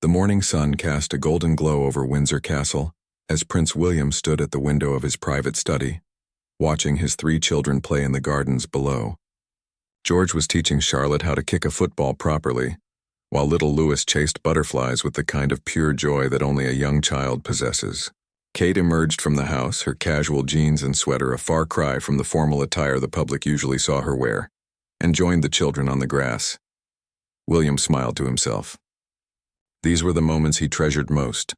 The morning sun cast a golden glow over Windsor Castle as Prince William stood at the window of his private study, watching his 3 children play in the gardens below. George was teaching Charlotte how to kick a football properly, while little Louis chased butterflies with the kind of pure joy that only a young child possesses. Kate emerged from the house, her casual jeans and sweater a far cry from the formal attire the public usually saw her wear, and joined the children on the grass. William smiled to himself. These were the moments he treasured most,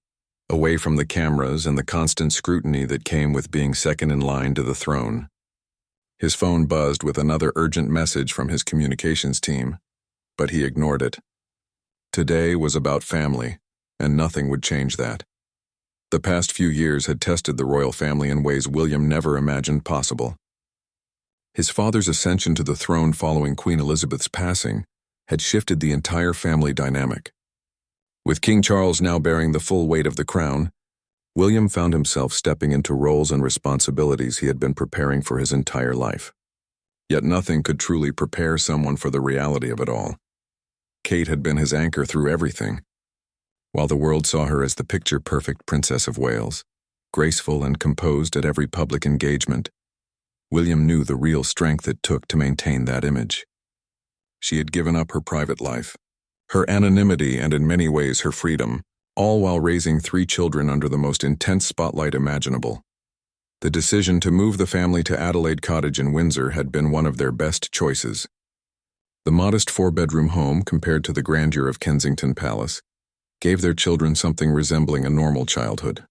away from the cameras and the constant scrutiny that came with being second in line to the throne. His phone buzzed with another urgent message from his communications team, but he ignored it. Today was about family, and nothing would change that. The past few years had tested the royal family in ways William never imagined possible. His father's ascension to the throne following Queen Elizabeth's passing had shifted the entire family dynamic. With King Charles now bearing the full weight of the crown, William found himself stepping into roles and responsibilities he had been preparing for his entire life. Yet nothing could truly prepare someone for the reality of it all. Kate had been his anchor through everything. While the world saw her as the picture-perfect Princess of Wales, graceful and composed at every public engagement, William knew the real strength it took to maintain that image. She had given up her private life, her anonymity and in many ways her freedom, all while raising 3 children under the most intense spotlight imaginable. The decision to move the family to Adelaide Cottage in Windsor had been one of their best choices. The modest 4-bedroom home, compared to the grandeur of Kensington Palace, gave their children something resembling a normal childhood.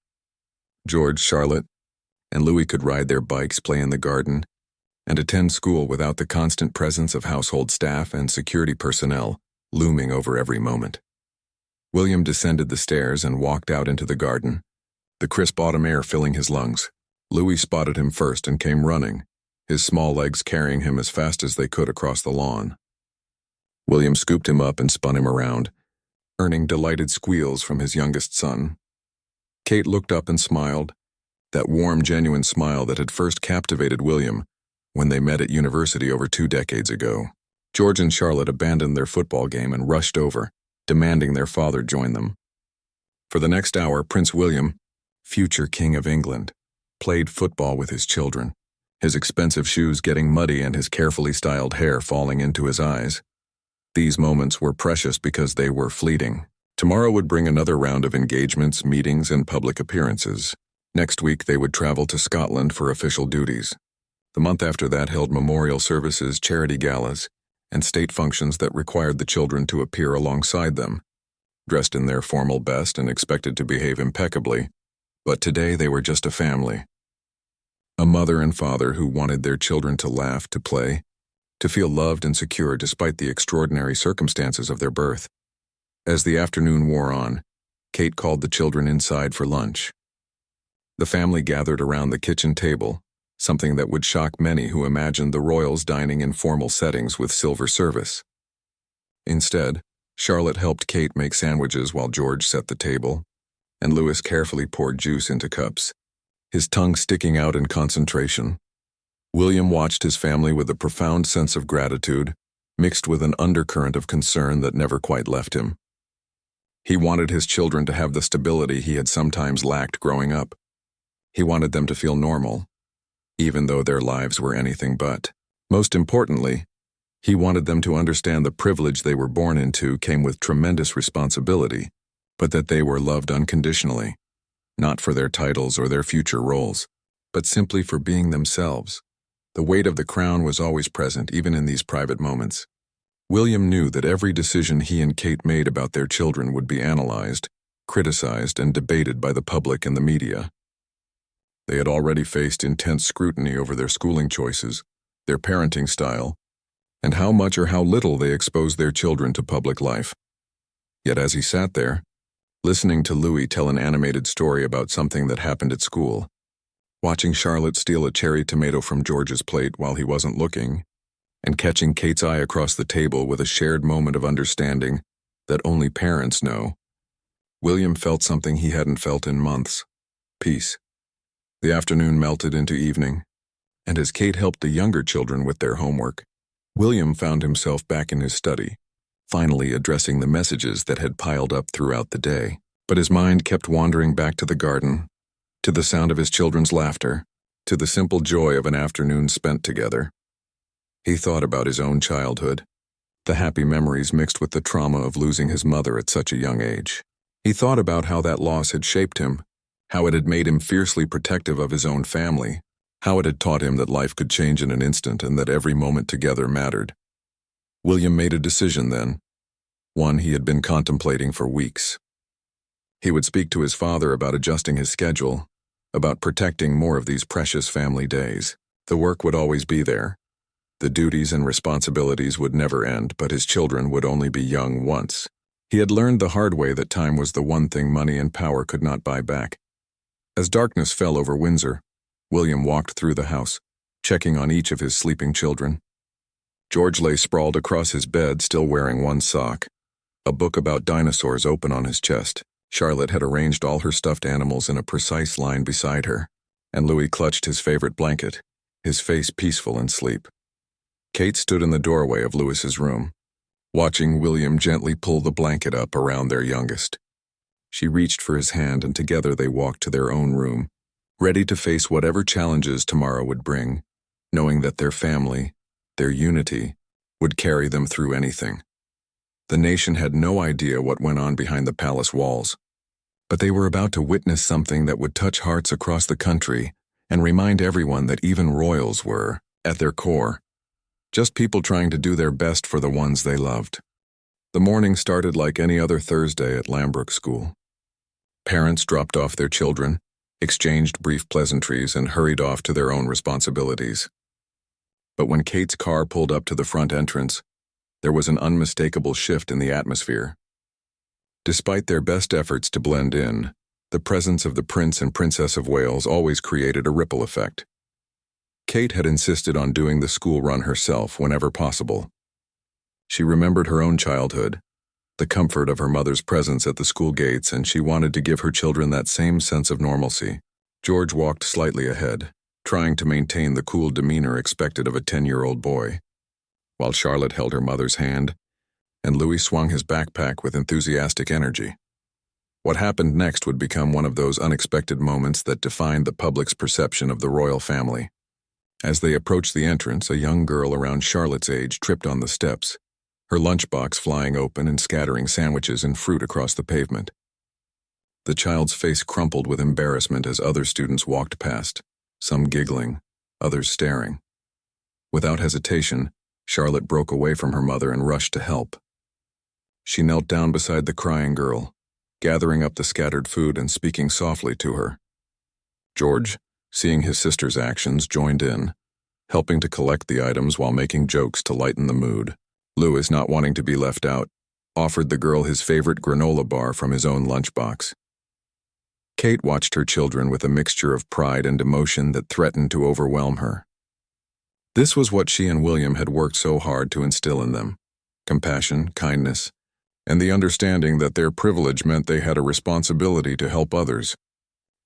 George, Charlotte, and Louis could ride their bikes, play in the garden, and attend school without the constant presence of household staff and security personnel looming over every moment. William descended the stairs and walked out into the garden, the crisp autumn air filling his lungs. Louis spotted him first and came running, his small legs carrying him as fast as they could across the lawn. William scooped him up and spun him around, earning delighted squeals from his youngest son. Kate looked up and smiled, that warm, genuine smile that had first captivated William when they met at university over 2 decades ago. George and Charlotte abandoned their football game and rushed over, demanding their father join them. For the next hour, Prince William, future King of England, played football with his children, his expensive shoes getting muddy and his carefully styled hair falling into his eyes. These moments were precious because they were fleeting. Tomorrow would bring another round of engagements, meetings, and public appearances. Next week, they would travel to Scotland for official duties. The month after that held memorial services, charity galas, and state functions that required the children to appear alongside them, dressed in their formal best and expected to behave impeccably. But today they were just a family. A mother and father who wanted their children to laugh, to play, to feel loved and secure despite the extraordinary circumstances of their birth. As the afternoon wore on, Kate called the children inside for lunch. The family gathered around the kitchen table, something that would shock many who imagined the royals dining in formal settings with silver service. Instead, Charlotte helped Kate make sandwiches while George set the table, and Louis carefully poured juice into cups, his tongue sticking out in concentration. William watched his family with a profound sense of gratitude, mixed with an undercurrent of concern that never quite left him. He wanted his children to have the stability he had sometimes lacked growing up. He wanted them to feel normal, even though their lives were anything but. Most importantly, he wanted them to understand the privilege they were born into came with tremendous responsibility, but that they were loved unconditionally, not for their titles or their future roles, but simply for being themselves. The weight of the crown was always present, even in these private moments. William knew that every decision he and Kate made about their children would be analyzed, criticized, and debated by the public and the media. They had already faced intense scrutiny over their schooling choices, their parenting style, and how much or how little they exposed their children to public life. Yet as he sat there, listening to Louis tell an animated story about something that happened at school, watching Charlotte steal a cherry tomato from George's plate while he wasn't looking, and catching Kate's eye across the table with a shared moment of understanding that only parents know, William felt something he hadn't felt in months: peace. The afternoon melted into evening, and as Kate helped the younger children with their homework, William found himself back in his study, finally addressing the messages that had piled up throughout the day. But his mind kept wandering back to the garden, to the sound of his children's laughter, to the simple joy of an afternoon spent together. He thought about his own childhood, the happy memories mixed with the trauma of losing his mother at such a young age. He thought about how that loss had shaped him, how it had made him fiercely protective of his own family, how it had taught him that life could change in an instant and that every moment together mattered. William made a decision then, one he had been contemplating for weeks. He would speak to his father about adjusting his schedule, about protecting more of these precious family days. The work would always be there. The duties and responsibilities would never end, but his children would only be young once. He had learned the hard way that time was the one thing money and power could not buy back. As darkness fell over Windsor, William walked through the house, checking on each of his sleeping children. George lay sprawled across his bed, still wearing one sock, a book about dinosaurs open on his chest. Charlotte had arranged all her stuffed animals in a precise line beside her, and Louis clutched his favorite blanket, his face peaceful in sleep. Kate stood in the doorway of Louis's room, watching William gently pull the blanket up around their youngest. She reached for his hand, and together they walked to their own room, ready to face whatever challenges tomorrow would bring, knowing that their family, their unity, would carry them through anything. The nation had no idea what went on behind the palace walls, but they were about to witness something that would touch hearts across the country and remind everyone that even royals were, at their core, just people trying to do their best for the ones they loved. The morning started like any other Thursday at Lambrook School. Parents dropped off their children, exchanged brief pleasantries, and hurried off to their own responsibilities. But when Kate's car pulled up to the front entrance, there was an unmistakable shift in the atmosphere. Despite their best efforts to blend in, the presence of the Prince and Princess of Wales always created a ripple effect. Kate had insisted on doing the school run herself whenever possible. She remembered her own childhood, the comfort of her mother's presence at the school gates, and she wanted to give her children that same sense of normalcy. George walked slightly ahead, trying to maintain the cool demeanor expected of a 10-year-old boy, while Charlotte held her mother's hand, and Louis swung his backpack with enthusiastic energy. What happened next would become one of those unexpected moments that defined the public's perception of the royal family. As they approached the entrance, a young girl around Charlotte's age tripped on the steps, her lunchbox flying open and scattering sandwiches and fruit across the pavement. The child's face crumpled with embarrassment as other students walked past, some giggling, others staring. Without hesitation, Charlotte broke away from her mother and rushed to help. She knelt down beside the crying girl, gathering up the scattered food and speaking softly to her. George, seeing his sister's actions, joined in, helping to collect the items while making jokes to lighten the mood. Louis, not wanting to be left out, offered the girl his favorite granola bar from his own lunchbox. Kate watched her children with a mixture of pride and emotion that threatened to overwhelm her. This was what she and William had worked so hard to instill in them: compassion, kindness, and the understanding that their privilege meant they had a responsibility to help others,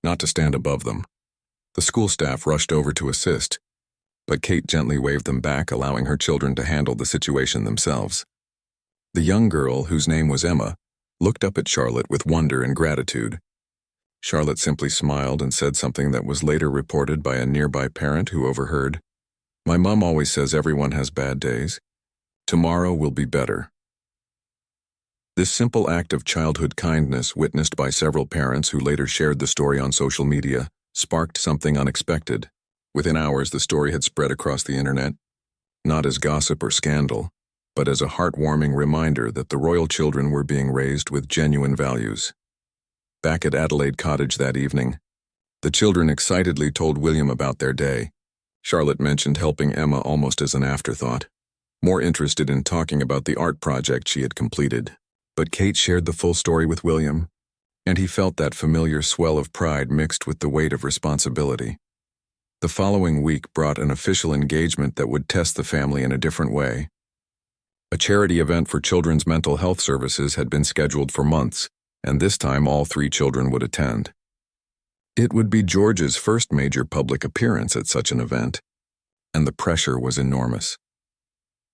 not to stand above them. The school staff rushed over to assist, but Kate gently waved them back, allowing her children to handle the situation themselves. The young girl, whose name was Emma, looked up at Charlotte with wonder and gratitude. Charlotte simply smiled and said something that was later reported by a nearby parent who overheard. "My mom always says everyone has bad days. Tomorrow will be better." This simple act of childhood kindness, witnessed by several parents who later shared the story on social media, sparked something unexpected. Within hours, the story had spread across the internet, not as gossip or scandal, but as a heartwarming reminder that the royal children were being raised with genuine values. Back at Adelaide Cottage that evening, the children excitedly told William about their day. Charlotte mentioned helping Emma almost as an afterthought, more interested in talking about the art project she had completed. But Kate shared the full story with William, and he felt that familiar swell of pride mixed with the weight of responsibility. The following week brought an official engagement that would test the family in a different way. A charity event for children's mental health services had been scheduled for months, and this time all 3 children would attend. It would be George's first major public appearance at such an event, and the pressure was enormous.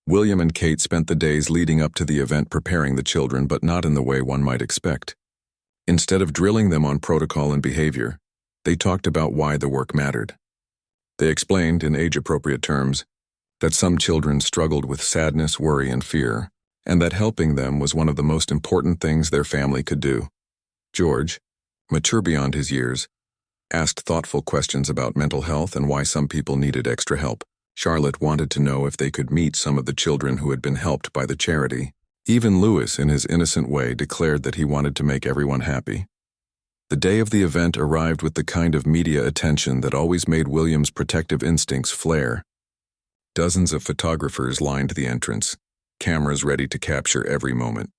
William and Kate spent the days leading up to the event preparing the children, but not in the way one might expect. Instead of drilling them on protocol and behavior, they talked about why the work mattered. They explained, in age-appropriate terms, that some children struggled with sadness, worry, and fear, and that helping them was one of the most important things their family could do. George, mature beyond his years, asked thoughtful questions about mental health and why some people needed extra help. Charlotte wanted to know if they could meet some of the children who had been helped by the charity. Even Louis, in his innocent way, declared that he wanted to make everyone happy. The day of the event arrived with the kind of media attention that always made William's protective instincts flare. Dozens of photographers lined the entrance, cameras ready to capture every moment.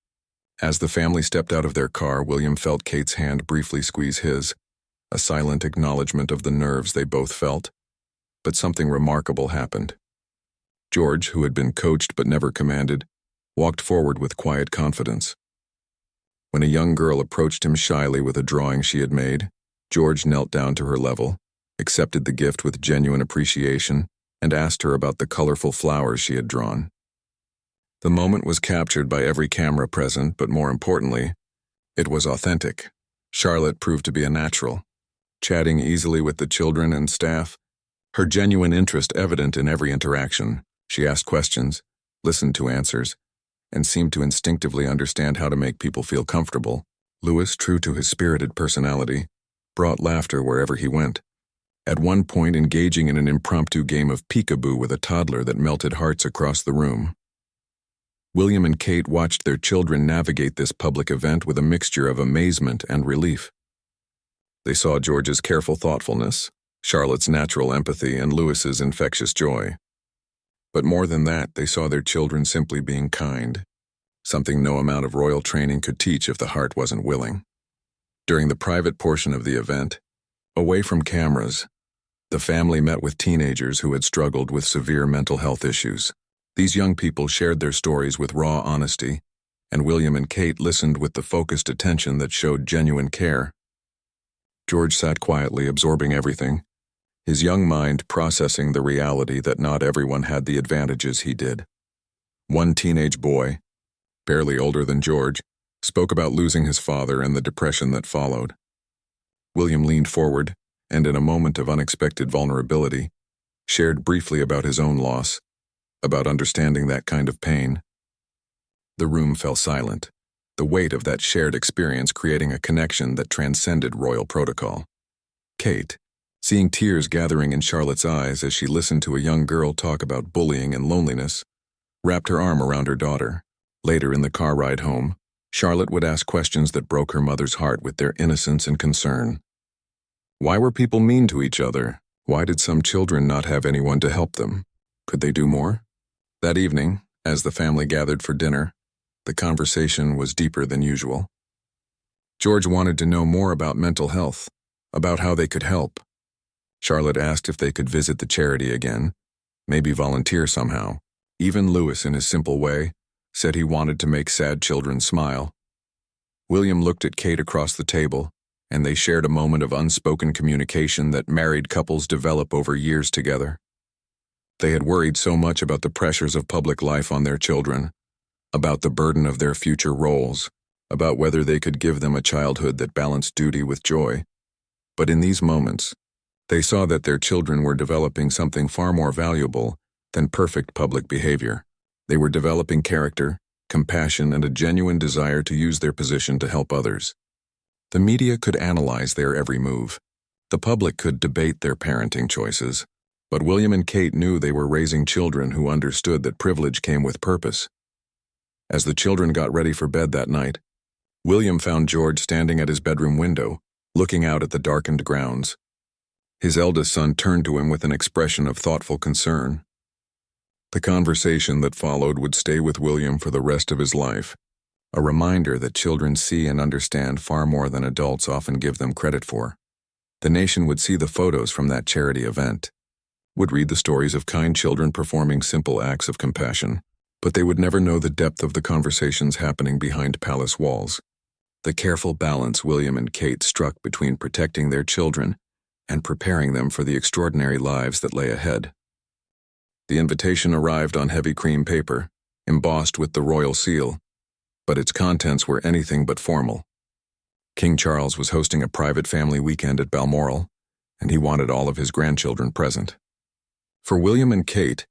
As the family stepped out of their car, William felt Kate's hand briefly squeeze his, a silent acknowledgement of the nerves they both felt. But something remarkable happened. George, who had been coached but never commanded, walked forward with quiet confidence. When a young girl approached him shyly with a drawing she had made, George knelt down to her level, accepted the gift with genuine appreciation, and asked her about the colorful flowers she had drawn. The moment was captured by every camera present, but more importantly, it was authentic. Charlotte proved to be a natural, chatting easily with the children and staff, her genuine interest evident in every interaction. She asked questions, listened to answers, and seemed to instinctively understand how to make people feel comfortable. Louis, true to his spirited personality, brought laughter wherever he went, at one point engaging in an impromptu game of peekaboo with a toddler that melted hearts across the room. William and Kate watched their children navigate this public event with a mixture of amazement and relief. They saw George's careful thoughtfulness, Charlotte's natural empathy, and Louis's infectious joy. But more than that, they saw their children simply being kind, something no amount of royal training could teach if the heart wasn't willing. During the private portion of the event, away from cameras, the family met with teenagers who had struggled with severe mental health issues. These young people shared their stories with raw honesty, and William and Kate listened with the focused attention that showed genuine care. George sat quietly, absorbing everything, his young mind processing the reality that not everyone had the advantages he did. One teenage boy, barely older than George, spoke about losing his father and the depression that followed. William leaned forward, and in a moment of unexpected vulnerability, shared briefly about his own loss, about understanding that kind of pain. The room fell silent, the weight of that shared experience creating a connection that transcended royal protocol. Kate, seeing tears gathering in Charlotte's eyes as she listened to a young girl talk about bullying and loneliness, wrapped her arm around her daughter. Later in the car ride home, Charlotte would ask questions that broke her mother's heart with their innocence and concern. Why were people mean to each other? Why did some children not have anyone to help them? Could they do more? That evening, as the family gathered for dinner, the conversation was deeper than usual. George wanted to know more about mental health, about how they could help. Charlotte asked if they could visit the charity again, maybe volunteer somehow. Even Louis, in his simple way, said he wanted to make sad children smile. William looked at Kate across the table, and they shared a moment of unspoken communication that married couples develop over years together. They had worried so much about the pressures of public life on their children, about the burden of their future roles, about whether they could give them a childhood that balanced duty with joy. But in these moments, they saw that their children were developing something far more valuable than perfect public behavior. They were developing character, compassion, and a genuine desire to use their position to help others. The media could analyze their every move. The public could debate their parenting choices. But William and Kate knew they were raising children who understood that privilege came with purpose. As the children got ready for bed that night, William found George standing at his bedroom window, looking out at the darkened grounds. His eldest son turned to him with an expression of thoughtful concern. The conversation that followed would stay with William for the rest of his life, a reminder that children see and understand far more than adults often give them credit for. The nation would see the photos from that charity event, would read the stories of kind children performing simple acts of compassion, but they would never know the depth of the conversations happening behind palace walls. The careful balance William and Kate struck between protecting their children and preparing them for the extraordinary lives that lay ahead. The invitation arrived on heavy cream paper, embossed with the royal seal, but its contents were anything but formal. King Charles was hosting a private family weekend at Balmoral, and he wanted all of his grandchildren present. For William and Kate,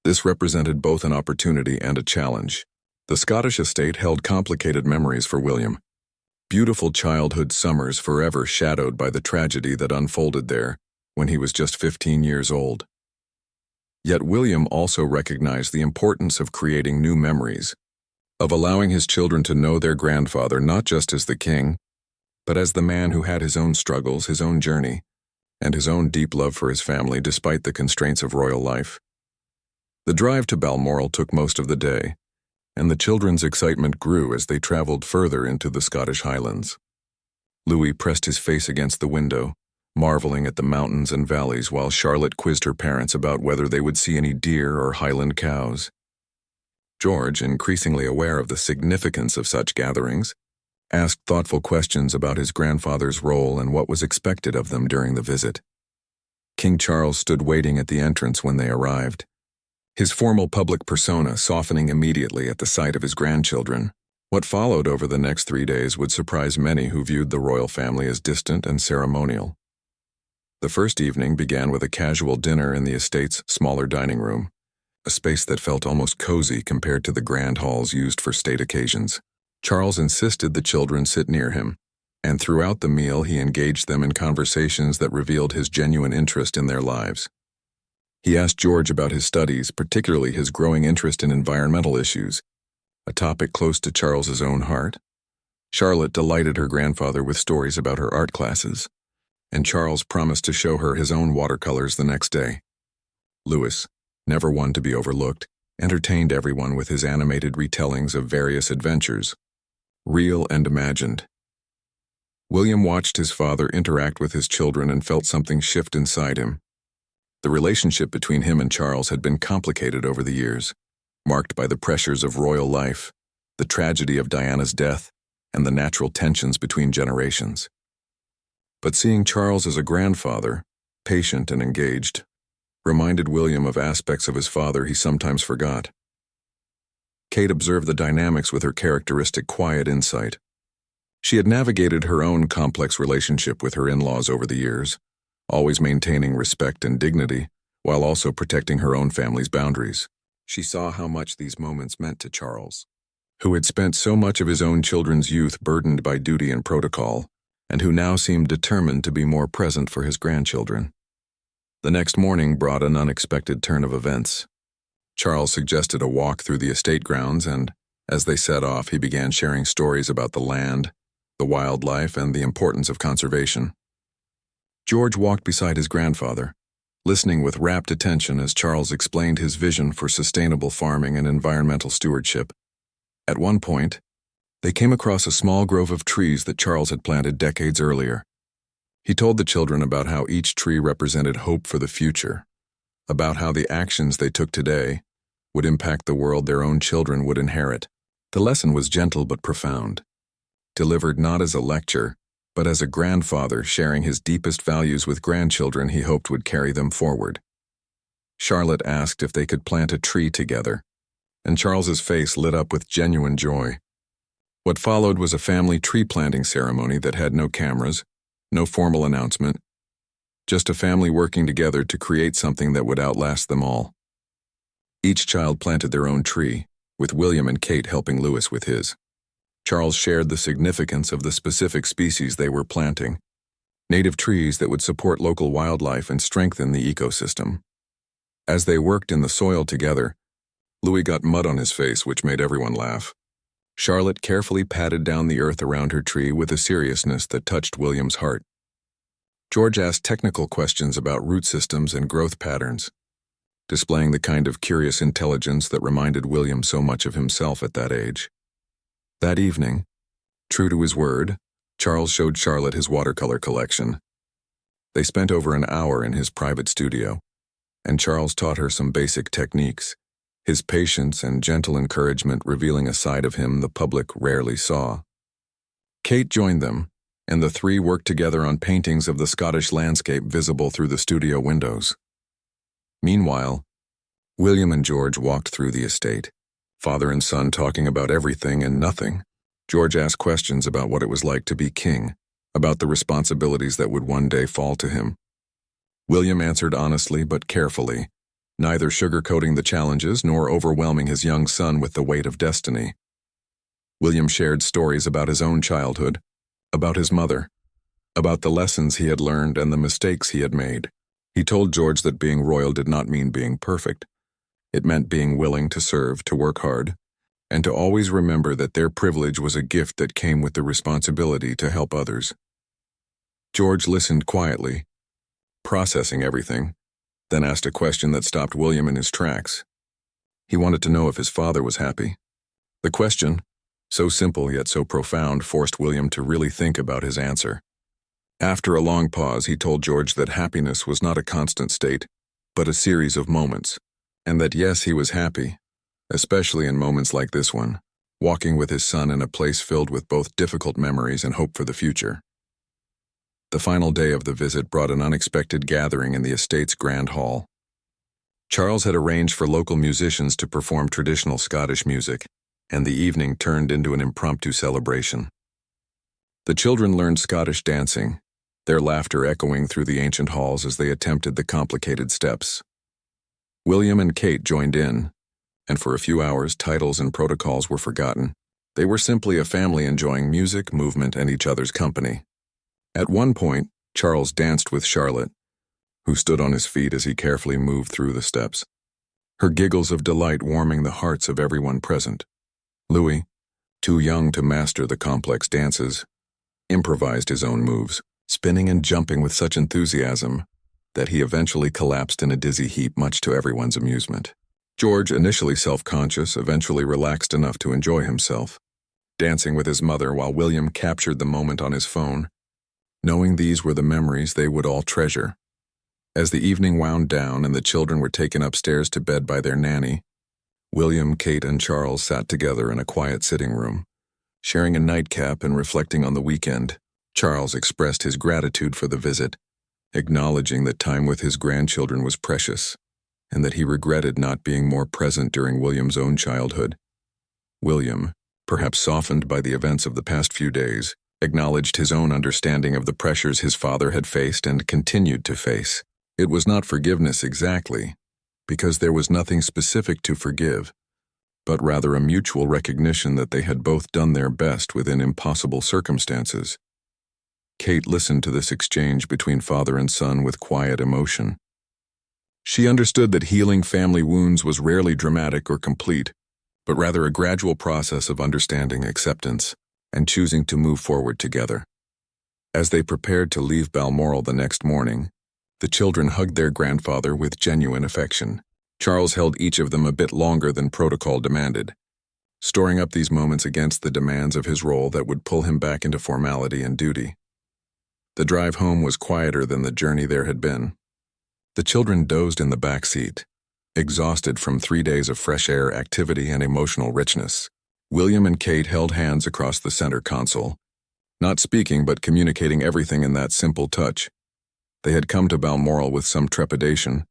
this represented both an opportunity and a challenge. The Scottish estate held complicated memories for William. Beautiful childhood summers forever shadowed by the tragedy that unfolded there when he was just 15 years old. Yet William also recognized the importance of creating new memories, of allowing his children to know their grandfather not just as the king, but as the man who had his own struggles, his own journey, and his own deep love for his family despite the constraints of royal life. The drive to Balmoral took most of the day, and the children's excitement grew as they traveled further into the Scottish Highlands. Louis pressed his face against the window, marveling at the mountains and valleys while Charlotte quizzed her parents about whether they would see any deer or Highland cows. George, increasingly aware of the significance of such gatherings, asked thoughtful questions about his grandfather's role and what was expected of them during the visit. King Charles stood waiting at the entrance when they arrived, his formal public persona softening immediately at the sight of his grandchildren. What followed over the next 3 days would surprise many who viewed the royal family as distant and ceremonial. The first evening began with a casual dinner in the estate's smaller dining room, a space that felt almost cozy compared to the grand halls used for state occasions. Charles insisted the children sit near him, and throughout the meal he engaged them in conversations that revealed his genuine interest in their lives. He asked George about his studies, particularly his growing interest in environmental issues, a topic close to Charles's own heart. Charlotte delighted her grandfather with stories about her art classes, and Charles promised to show her his own watercolors the next day. Louis, never one to be overlooked, entertained everyone with his animated retellings of various adventures, real and imagined. William watched his father interact with his children and felt something shift inside him. The relationship between him and Charles had been complicated over the years, marked by the pressures of royal life, the tragedy of Diana's death, and the natural tensions between generations. But seeing Charles as a grandfather, patient and engaged, reminded William of aspects of his father he sometimes forgot. Kate observed the dynamics with her characteristic quiet insight. She had navigated her own complex relationship with her in-laws over the years, always maintaining respect and dignity, while also protecting her own family's boundaries. She saw how much these moments meant to Charles, who had spent so much of his own children's youth burdened by duty and protocol, and who now seemed determined to be more present for his grandchildren. The next morning brought an unexpected turn of events. Charles suggested a walk through the estate grounds, and, as they set off, he began sharing stories about the land, the wildlife, and the importance of conservation. George walked beside his grandfather, listening with rapt attention as Charles explained his vision for sustainable farming and environmental stewardship. At one point, they came across a small grove of trees that Charles had planted decades earlier. He told the children about how each tree represented hope for the future, about how the actions they took today would impact the world their own children would inherit. The lesson was gentle but profound, delivered not as a lecture, but as a grandfather sharing his deepest values with grandchildren he hoped would carry them forward. Charlotte asked if they could plant a tree together, and Charles's face lit up with genuine joy. What followed was a family tree planting ceremony that had no cameras, no formal announcement, just a family working together to create something that would outlast them all. Each child planted their own tree, with William and Kate helping Louis with his. Charles shared the significance of the specific species they were planting, native trees that would support local wildlife and strengthen the ecosystem. As they worked in the soil together, Louis got mud on his face, which made everyone laugh. Charlotte carefully patted down the earth around her tree with a seriousness that touched William's heart. George asked technical questions about root systems and growth patterns, displaying the kind of curious intelligence that reminded William so much of himself at that age. That evening, true to his word, Charles showed Charlotte his watercolor collection. They spent over an hour in his private studio, and Charles taught her some basic techniques, his patience and gentle encouragement revealing a side of him the public rarely saw. Kate joined them, and the three worked together on paintings of the Scottish landscape visible through the studio windows. Meanwhile, William and George walked through the estate, father and son talking about everything and nothing. George asked questions about what it was like to be king, about the responsibilities that would one day fall to him. William answered honestly but carefully, neither sugarcoating the challenges nor overwhelming his young son with the weight of destiny. William shared stories about his own childhood, about his mother, about the lessons he had learned and the mistakes he had made. He told George that being royal did not mean being perfect. It meant being willing to serve, to work hard, and to always remember that their privilege was a gift that came with the responsibility to help others. George listened quietly, processing everything, then asked a question that stopped William in his tracks. He wanted to know if his father was happy. The question, so simple yet so profound, forced William to really think about his answer. After a long pause, he told George that happiness was not a constant state, but a series of moments, and that yes, he was happy, especially in moments like this one, walking with his son in a place filled with both difficult memories and hope for the future. The final day of the visit brought an unexpected gathering in the estate's grand hall. Charles had arranged for local musicians to perform traditional Scottish music, and the evening turned into an impromptu celebration. The children learned Scottish dancing, their laughter echoing through the ancient halls as they attempted the complicated steps. William and Kate joined in, and for a few hours titles and protocols were forgotten. They were simply a family enjoying music, movement, and each other's company. At one point, Charles danced with Charlotte, who stood on his feet as he carefully moved through the steps, her giggles of delight warming the hearts of everyone present. Louis, too young to master the complex dances, improvised his own moves, spinning and jumping with such enthusiasm that he eventually collapsed in a dizzy heap, much to everyone's amusement. George, initially self-conscious, eventually relaxed enough to enjoy himself, dancing with his mother while William captured the moment on his phone, knowing these were the memories they would all treasure. As the evening wound down and the children were taken upstairs to bed by their nanny, William, Kate, and Charles sat together in a quiet sitting room, sharing a nightcap and reflecting on the weekend. Charles expressed his gratitude for the visit, acknowledging that time with his grandchildren was precious, and that he regretted not being more present during William's own childhood. William, perhaps softened by the events of the past few days, acknowledged his own understanding of the pressures his father had faced and continued to face. It was not forgiveness exactly, because there was nothing specific to forgive, but rather a mutual recognition that they had both done their best within impossible circumstances. Kate listened to this exchange between father and son with quiet emotion. She understood that healing family wounds was rarely dramatic or complete, but rather a gradual process of understanding, acceptance, and choosing to move forward together. As they prepared to leave Balmoral the next morning, the children hugged their grandfather with genuine affection. Charles held each of them a bit longer than protocol demanded, storing up these moments against the demands of his role that would pull him back into formality and duty. The drive home was quieter than the journey there had been. The children dozed in the back seat, exhausted from 3 days of fresh air, activity, and emotional richness. William and Kate held hands across the center console, not speaking but communicating everything in that simple touch. They had come to Balmoral with some trepidation,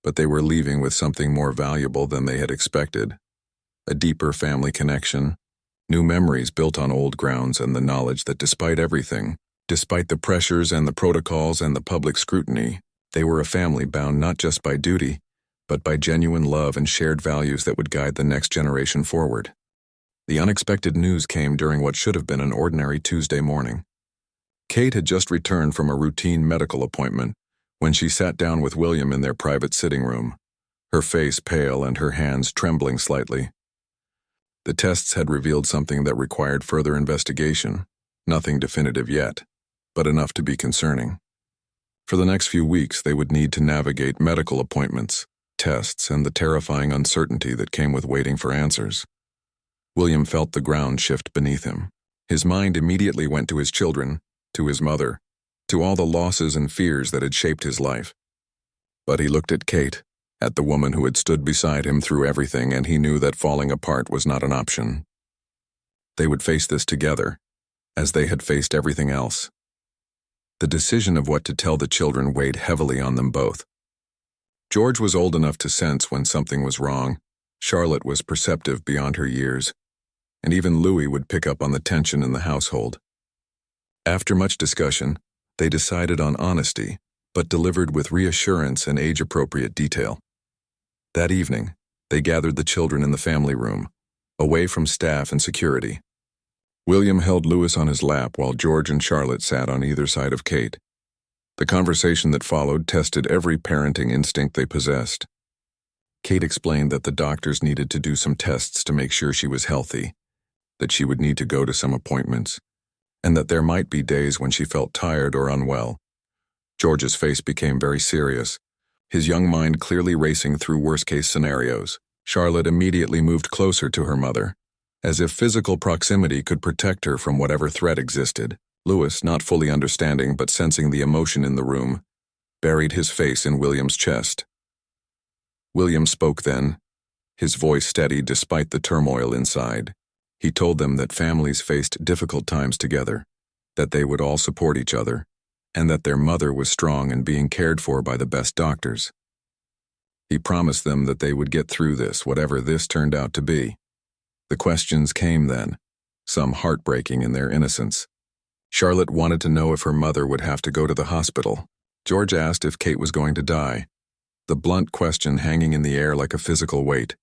but they were leaving with something more valuable than they had expected: a deeper family connection, new memories built on old grounds, and the knowledge that despite everything, despite the pressures and the protocols and the public scrutiny, they were a family bound not just by duty, but by genuine love and shared values that would guide the next generation forward. The unexpected news came during what should have been an ordinary Tuesday morning. Kate had just returned from a routine medical appointment when she sat down with William in their private sitting room, her face pale and her hands trembling slightly. The tests had revealed something that required further investigation, nothing definitive yet, but enough to be concerning. For the next few weeks, they would need to navigate medical appointments, tests, and the terrifying uncertainty that came with waiting for answers. William felt the ground shift beneath him. His mind immediately went to his children, to his mother, to all the losses and fears that had shaped his life. But he looked at Kate, at the woman who had stood beside him through everything, and he knew that falling apart was not an option. They would face this together, as they had faced everything else. The decision of what to tell the children weighed heavily on them both. George was old enough to sense when something was wrong. Charlotte was perceptive beyond her years, and even Louis would pick up on the tension in the household. After much discussion, they decided on honesty, but delivered with reassurance and age-appropriate detail. That evening, they gathered the children in the family room, away from staff and security. William held Louis on his lap while George and Charlotte sat on either side of Kate. The conversation that followed tested every parenting instinct they possessed. Kate explained that the doctors needed to do some tests to make sure she was healthy, that she would need to go to some appointments, and that there might be days when she felt tired or unwell. George's face became very serious, his young mind clearly racing through worst-case scenarios. Charlotte immediately moved closer to her mother, as if physical proximity could protect her from whatever threat existed. Louis, not fully understanding but sensing the emotion in the room, buried his face in William's chest. William spoke then, his voice steady despite the turmoil inside. He told them that families faced difficult times together, that they would all support each other, and that their mother was strong and being cared for by the best doctors. He promised them that they would get through this, whatever this turned out to be. The questions came then, some heartbreaking in their innocence. Charlotte wanted to know if her mother would have to go to the hospital. George asked if Kate was going to die, the blunt question hanging in the air like a physical weight.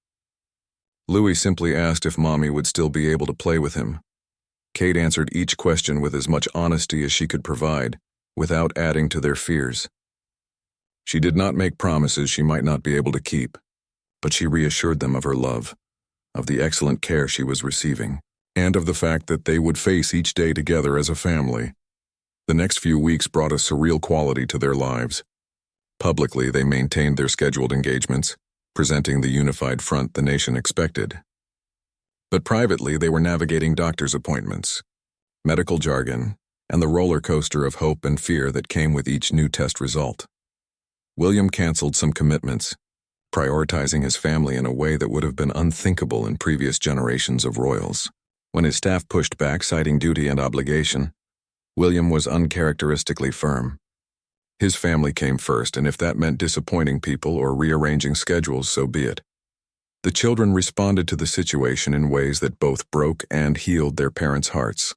Louis simply asked if Mommy would still be able to play with him. Kate answered each question with as much honesty as she could provide, without adding to their fears. She did not make promises she might not be able to keep, but she reassured them of her love, of the excellent care she was receiving, and of the fact that they would face each day together as a family. The next few weeks brought a surreal quality to their lives. Publicly, they maintained their scheduled engagements, presenting the unified front the nation expected. But privately, they were navigating doctor's appointments, medical jargon, and the roller coaster of hope and fear that came with each new test result. William canceled some commitments, prioritizing his family in a way that would have been unthinkable in previous generations of royals. When his staff pushed back, citing duty and obligation, William was uncharacteristically firm. His family came first, and if that meant disappointing people or rearranging schedules, so be it. The children responded to the situation in ways that both broke and healed their parents' hearts.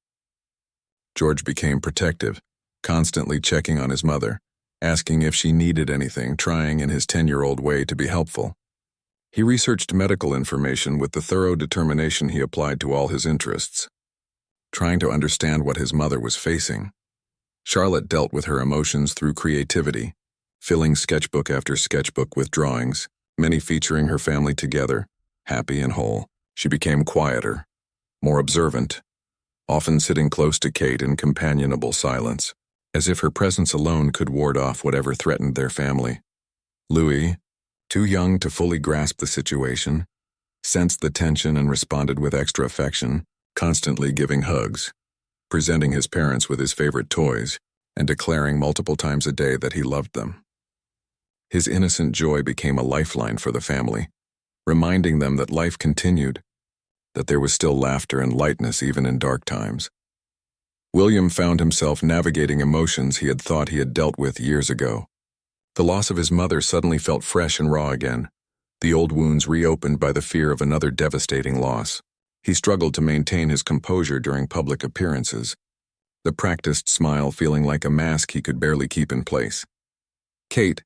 George became protective, constantly checking on his mother, asking if she needed anything, trying in his 10-year-old way to be helpful. He researched medical information with the thorough determination he applied to all his interests, trying to understand what his mother was facing. Charlotte dealt with her emotions through creativity, filling sketchbook after sketchbook with drawings, many featuring her family together, happy and whole. She became quieter, more observant, often sitting close to Kate in companionable silence, as if her presence alone could ward off whatever threatened their family. Louis, too young to fully grasp the situation, sensed the tension and responded with extra affection, constantly giving hugs, presenting his parents with his favorite toys, and declaring multiple times a day that he loved them. His innocent joy became a lifeline for the family, reminding them that life continued, that there was still laughter and lightness even in dark times. William found himself navigating emotions he had thought he had dealt with years ago. The loss of his mother suddenly felt fresh and raw again, the old wounds reopened by the fear of another devastating loss. He struggled to maintain his composure during public appearances, the practiced smile feeling like a mask he could barely keep in place. Kate,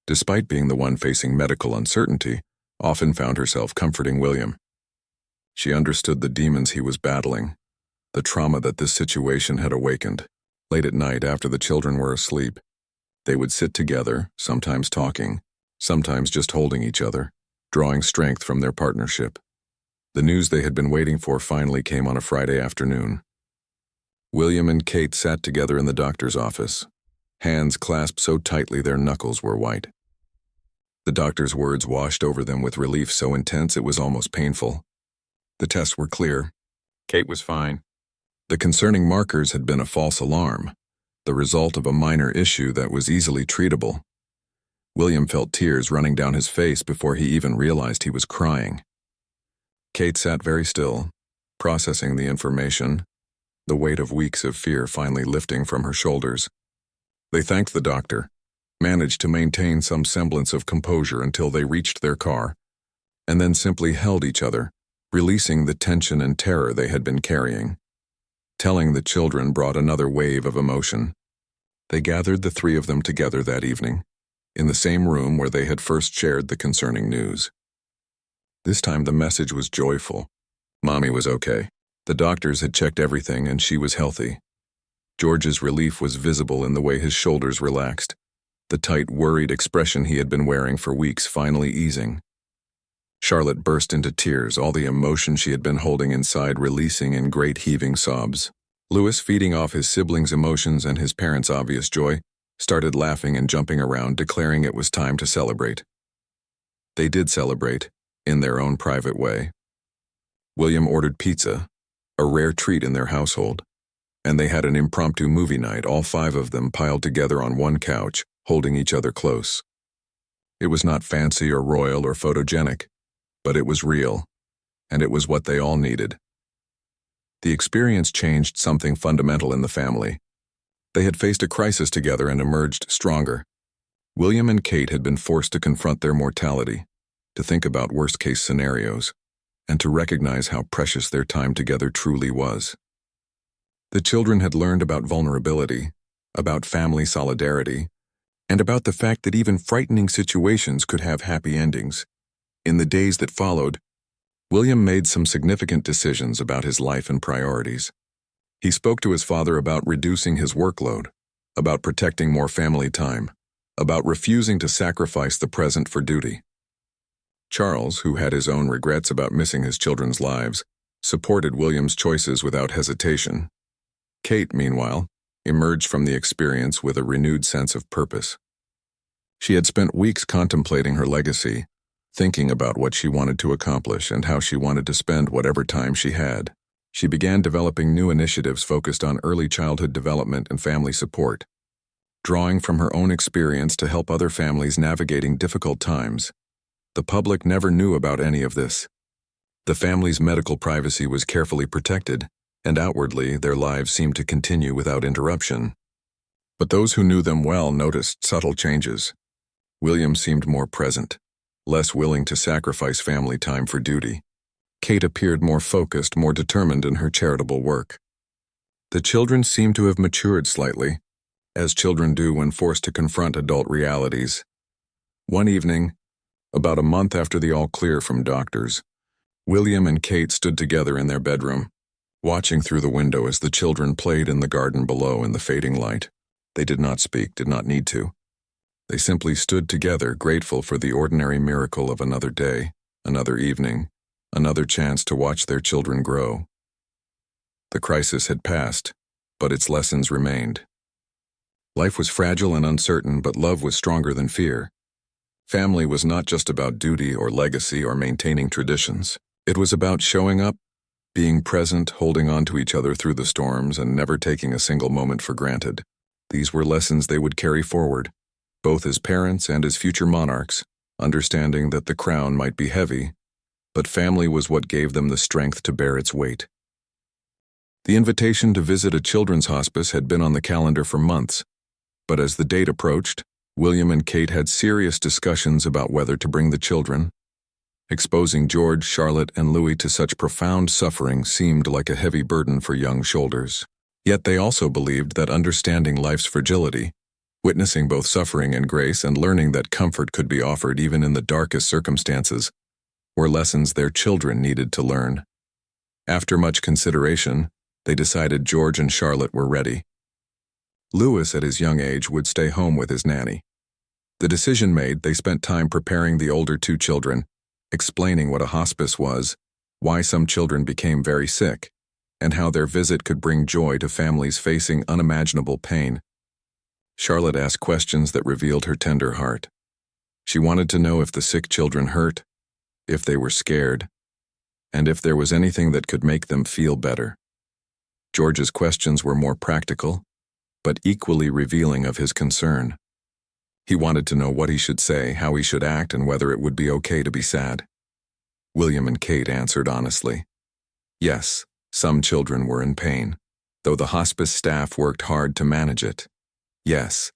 despite being the one facing medical uncertainty, often found herself comforting William. She understood the demons he was battling, the trauma that this situation had awakened. Late at night, after the children were asleep, they would sit together, sometimes talking, sometimes just holding each other, drawing strength from their partnership. The news they had been waiting for finally came on a Friday afternoon. William and Kate sat together in the doctor's office, hands clasped so tightly their knuckles were white. The doctor's words washed over them with relief so intense it was almost painful. The tests were clear. Kate was fine. The concerning markers had been a false alarm, the result of a minor issue that was easily treatable. William felt tears running down his face before he even realized he was crying. Kate sat very still, processing the information, the weight of weeks of fear finally lifting from her shoulders. They thanked the doctor, managed to maintain some semblance of composure until they reached their car, and then simply held each other, releasing the tension and terror they had been carrying. Telling the children brought another wave of emotion. They gathered the three of them together that evening, in the same room where they had first shared the concerning news. This time the message was joyful. Mommy was okay. The doctors had checked everything and she was healthy. George's relief was visible in the way his shoulders relaxed, the tight, worried expression he had been wearing for weeks finally easing. Charlotte burst into tears, all the emotion she had been holding inside releasing in great heaving sobs. Louis, feeding off his siblings' emotions and his parents' obvious joy, started laughing and jumping around, declaring it was time to celebrate. They did celebrate, in their own private way. William ordered pizza, a rare treat in their household, and they had an impromptu movie night, all five of them piled together on one couch, holding each other close. It was not fancy or royal or photogenic, but it was real, and it was what they all needed. The experience changed something fundamental in the family. They had faced a crisis together and emerged stronger. William and Kate had been forced to confront their mortality, to think about worst-case scenarios, and to recognize how precious their time together truly was. The children had learned about vulnerability, about family solidarity, and about the fact that even frightening situations could have happy endings. In the days that followed, William made some significant decisions about his life and priorities. He spoke to his father about reducing his workload, about protecting more family time, about refusing to sacrifice the present for duty. Charles, who had his own regrets about missing his children's lives, supported William's choices without hesitation. Kate, meanwhile, emerged from the experience with a renewed sense of purpose. She had spent weeks contemplating her legacy, thinking about what she wanted to accomplish and how she wanted to spend whatever time she had. She began developing new initiatives focused on early childhood development and family support, drawing from her own experience to help other families navigating difficult times. The public never knew about any of this. The family's medical privacy was carefully protected, and outwardly their lives seemed to continue without interruption. But those who knew them well noticed subtle changes. William seemed more present, less willing to sacrifice family time for duty. Kate appeared more focused, more determined in her charitable work. The children seemed to have matured slightly, as children do when forced to confront adult realities. One evening, about a month after the all-clear from doctors, William and Kate stood together in their bedroom, watching through the window as the children played in the garden below in the fading light. They did not speak, did not need to. They simply stood together, grateful for the ordinary miracle of another day, another evening, another chance to watch their children grow. The crisis had passed, but its lessons remained. Life was fragile and uncertain, but love was stronger than fear. Family was not just about duty or legacy or maintaining traditions. It was about showing up, being present, holding on to each other through the storms, and never taking a single moment for granted. These were lessons they would carry forward, both as parents and as future monarchs, understanding that the crown might be heavy, but family was what gave them the strength to bear its weight. The invitation to visit a children's hospice had been on the calendar for months, but as the date approached, William and Kate had serious discussions about whether to bring the children. Exposing George, Charlotte, and Louis to such profound suffering seemed like a heavy burden for young shoulders. Yet they also believed that understanding life's fragility, witnessing both suffering and grace, and learning that comfort could be offered even in the darkest circumstances, were lessons their children needed to learn. After much consideration, they decided George and Charlotte were ready. Louis, at his young age, would stay home with his nanny. The decision made, they spent time preparing the older two children, explaining what a hospice was, why some children became very sick, and how their visit could bring joy to families facing unimaginable pain. Charlotte asked questions that revealed her tender heart. She wanted to know if the sick children hurt, if they were scared, and if there was anything that could make them feel better. George's questions were more practical, but equally revealing of his concern. He wanted to know what he should say, how he should act, and whether it would be okay to be sad. William and Kate answered honestly. Yes, some children were in pain, though the hospice staff worked hard to manage it. Yes,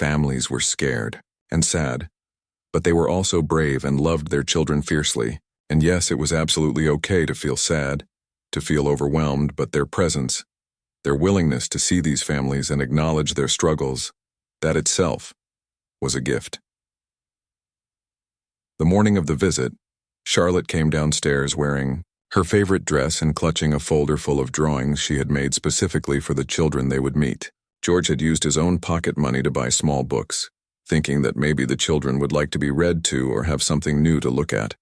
families were scared and sad, but they were also brave and loved their children fiercely. And yes, it was absolutely okay to feel sad, to feel overwhelmed, but their presence, their willingness to see these families and acknowledge their struggles, that itself was a gift. The morning of the visit, Charlotte came downstairs wearing her favorite dress and clutching a folder full of drawings she had made specifically for the children they would meet. George had used his own pocket money to buy small books, thinking that maybe the children would like to be read to or have something new to look at.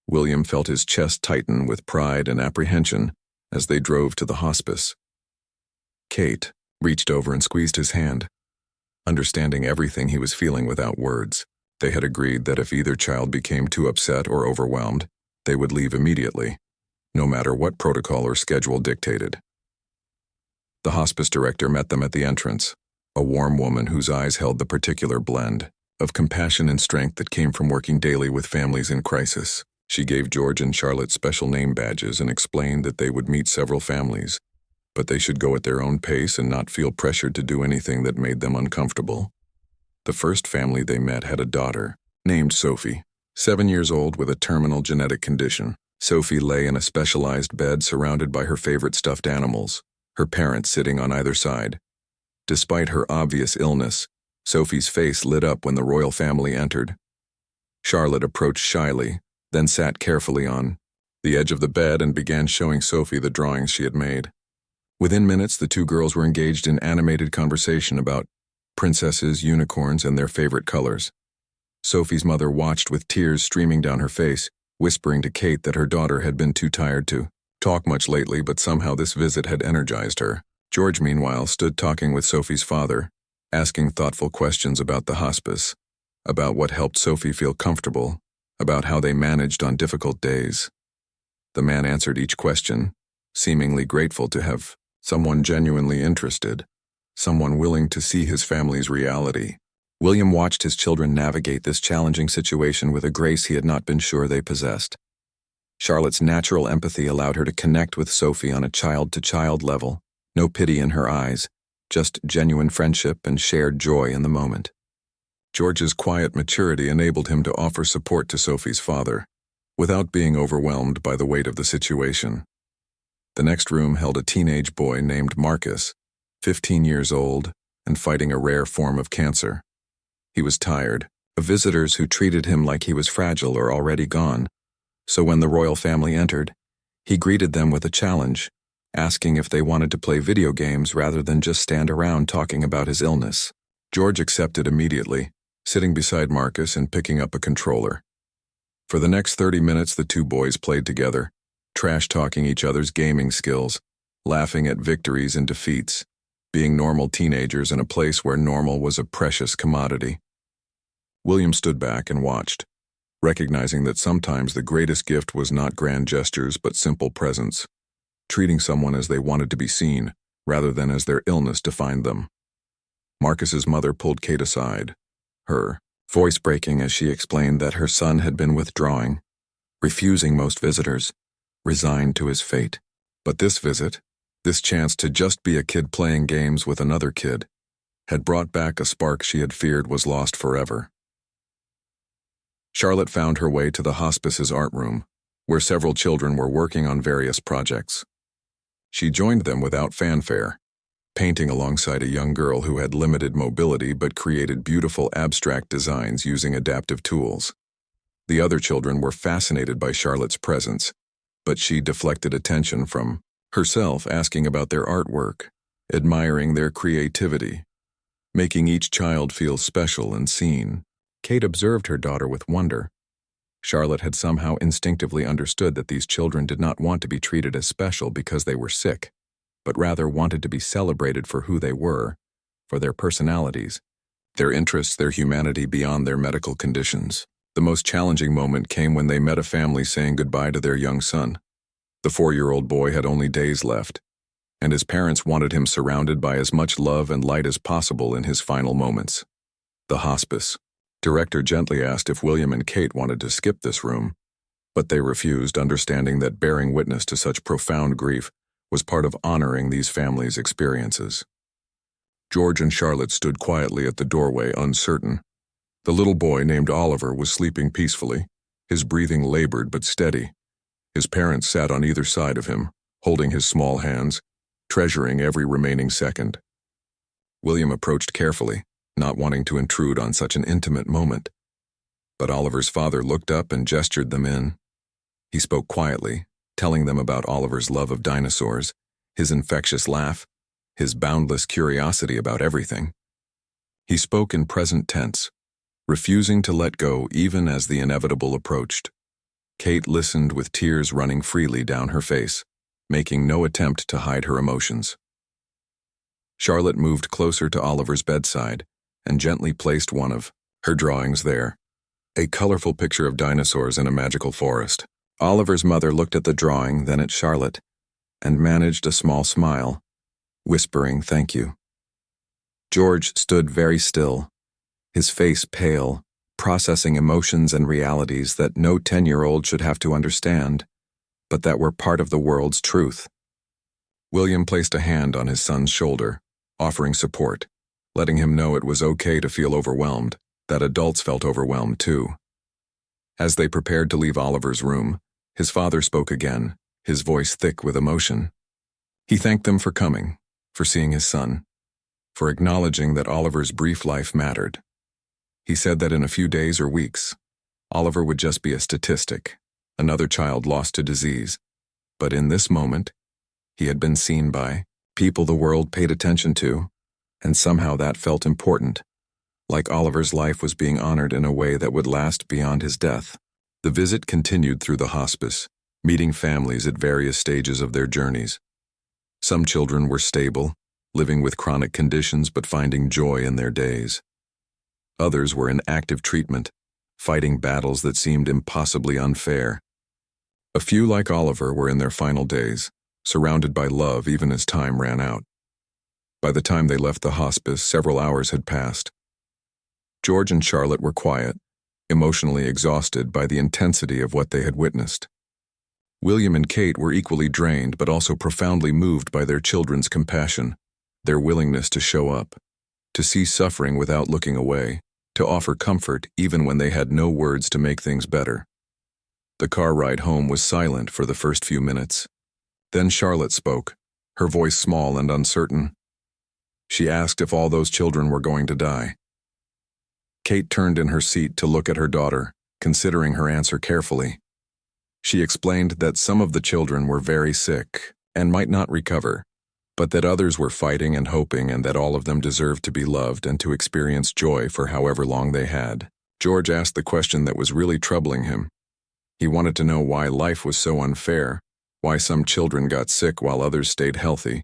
William felt his chest tighten with pride and apprehension as they drove to the hospice. Kate reached over and squeezed his hand, understanding everything he was feeling without words. They had agreed that if either child became too upset or overwhelmed, they would leave immediately, no matter what protocol or schedule dictated. The hospice director met them at the entrance, a warm woman whose eyes held the particular blend of compassion and strength that came from working daily with families in crisis. She gave George and Charlotte special name badges and explained that they would meet several families, but they should go at their own pace and not feel pressured to do anything that made them uncomfortable. The first family they met had a daughter, named Sophie, 7 years old with a terminal genetic condition. Sophie lay in a specialized bed surrounded by her favorite stuffed animals, her parents sitting on either side. Despite her obvious illness, Sophie's face lit up when the royal family entered. Charlotte approached shyly, then sat carefully on the edge of the bed and began showing Sophie the drawings she had made. Within minutes, the two girls were engaged in animated conversation about princesses, unicorns, and their favorite colors. Sophie's mother watched with tears streaming down her face, whispering to Kate that her daughter had been too tired to talk much lately, but somehow this visit had energized her. George, meanwhile, stood talking with Sophie's father, asking thoughtful questions about the hospice, about what helped Sophie feel comfortable, about how they managed on difficult days. The man answered each question, seemingly grateful to have someone genuinely interested, someone willing to see his family's reality. William watched his children navigate this challenging situation with a grace he had not been sure they possessed. Charlotte's natural empathy allowed her to connect with Sophie on a child-to-child level, no pity in her eyes, just genuine friendship and shared joy in the moment. George's quiet maturity enabled him to offer support to Sophie's father, without being overwhelmed by the weight of the situation. The next room held a teenage boy named Marcus, 15 years old, and fighting a rare form of cancer. He was tired of visitors who treated him like he was fragile or already gone, so when the royal family entered, he greeted them with a challenge, asking if they wanted to play video games rather than just stand around talking about his illness. George accepted immediately, sitting beside Marcus and picking up a controller. For the next 30 minutes, the two boys played together, trash-talking each other's gaming skills, laughing at victories and defeats, being normal teenagers in a place where normal was a precious commodity. William stood back and watched, recognizing that sometimes the greatest gift was not grand gestures but simple presence, treating someone as they wanted to be seen, rather than as their illness defined them. Marcus's mother pulled Kate aside, her voice breaking as she explained that her son had been withdrawing, refusing most visitors, resigned to his fate. But this visit, this chance to just be a kid playing games with another kid, had brought back a spark she had feared was lost forever. Charlotte found her way to the hospice's art room, where several children were working on various projects. She joined them without fanfare, painting alongside a young girl who had limited mobility but created beautiful abstract designs using adaptive tools. The other children were fascinated by Charlotte's presence, but she deflected attention from herself, asking about their artwork, admiring their creativity, making each child feel special and seen. Kate observed her daughter with wonder. Charlotte had somehow instinctively understood that these children did not want to be treated as special because they were sick, but rather wanted to be celebrated for who they were, for their personalities, their interests, their humanity beyond their medical conditions. The most challenging moment came when they met a family saying goodbye to their young son. The 4-year-old boy had only days left, and his parents wanted him surrounded by as much love and light as possible in his final moments. The hospice director gently asked if William and Kate wanted to skip this room, but they refused, understanding that bearing witness to such profound grief was part of honoring these families' experiences. George and Charlotte stood quietly at the doorway, uncertain. The little boy, named Oliver, was sleeping peacefully, his breathing labored but steady. His parents sat on either side of him, holding his small hands, treasuring every remaining second. William approached carefully, not wanting to intrude on such an intimate moment. But Oliver's father looked up and gestured them in. He spoke quietly, telling them about Oliver's love of dinosaurs, his infectious laugh, his boundless curiosity about everything. He spoke in present tense, refusing to let go even as the inevitable approached. Kate listened with tears running freely down her face, making no attempt to hide her emotions. Charlotte moved closer to Oliver's bedside and gently placed one of her drawings there, a colorful picture of dinosaurs in a magical forest. Oliver's mother looked at the drawing, then at Charlotte, and managed a small smile, whispering thank you. George stood very still, his face pale, processing emotions and realities that no 10-year-old should have to understand, but that were part of the world's truth. William placed a hand on his son's shoulder, offering support, letting him know it was okay to feel overwhelmed, that adults felt overwhelmed too. As they prepared to leave Oliver's room, his father spoke again, his voice thick with emotion. He thanked them for coming, for seeing his son, for acknowledging that Oliver's brief life mattered. He said that in a few days or weeks, Oliver would just be a statistic, another child lost to disease. But in this moment, he had been seen by people the world paid attention to, and somehow that felt important, like Oliver's life was being honored in a way that would last beyond his death. The visit continued through the hospice, meeting families at various stages of their journeys. Some children were stable, living with chronic conditions but finding joy in their days. Others were in active treatment, fighting battles that seemed impossibly unfair. A few, like Oliver, were in their final days, surrounded by love even as time ran out. By the time they left the hospice, several hours had passed. George and Charlotte were quiet, emotionally exhausted by the intensity of what they had witnessed. William and Kate were equally drained but also profoundly moved by their children's compassion, their willingness to show up, to see suffering without looking away, to offer comfort even when they had no words to make things better. The car ride home was silent for the first few minutes. Then Charlotte spoke, her voice small and uncertain. She asked if all those children were going to die. Kate turned in her seat to look at her daughter, considering her answer carefully. She explained that some of the children were very sick and might not recover, but that others were fighting and hoping, and that all of them deserved to be loved and to experience joy for however long they had. George asked the question that was really troubling him. He wanted to know why life was so unfair, why some children got sick while others stayed healthy,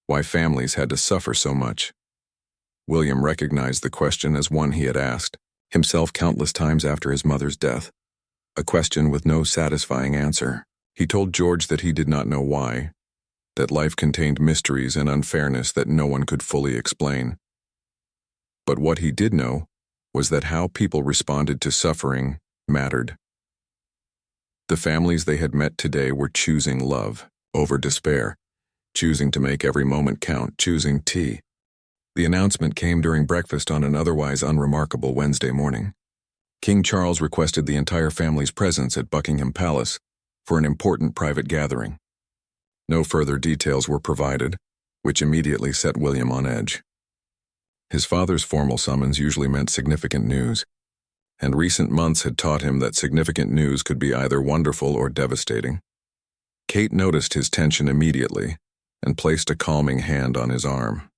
why families had to suffer so much. William recognized the question as one he had asked himself countless times after his mother's death, a question with no satisfying answer. He told George that he did not know why, that life contained mysteries and unfairness that no one could fully explain. But what he did know was that how people responded to suffering mattered. The families they had met today were choosing love over despair, choosing to make every moment count, choosing tea. The announcement came during breakfast on an otherwise unremarkable Wednesday morning. King Charles requested the entire family's presence at Buckingham Palace for an important private gathering. No further details were provided, which immediately set William on edge. His father's formal summons usually meant significant news, and recent months had taught him that significant news could be either wonderful or devastating. Kate noticed his tension immediately and placed a calming hand on his arm.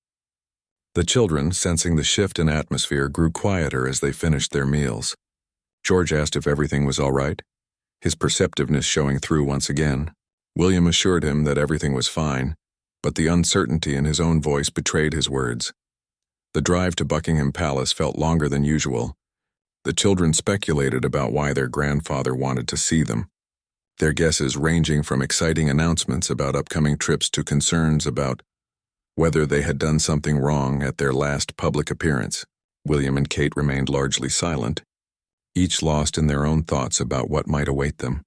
The children, sensing the shift in atmosphere, grew quieter as they finished their meals. George asked if everything was all right, his perceptiveness showing through once again. William assured him that everything was fine, but the uncertainty in his own voice betrayed his words. The drive to Buckingham Palace felt longer than usual. The children speculated about why their grandfather wanted to see them, their guesses ranging from exciting announcements about upcoming trips to concerns about whether they had done something wrong at their last public appearance. William and Kate remained largely silent, each lost in their own thoughts about what might await them.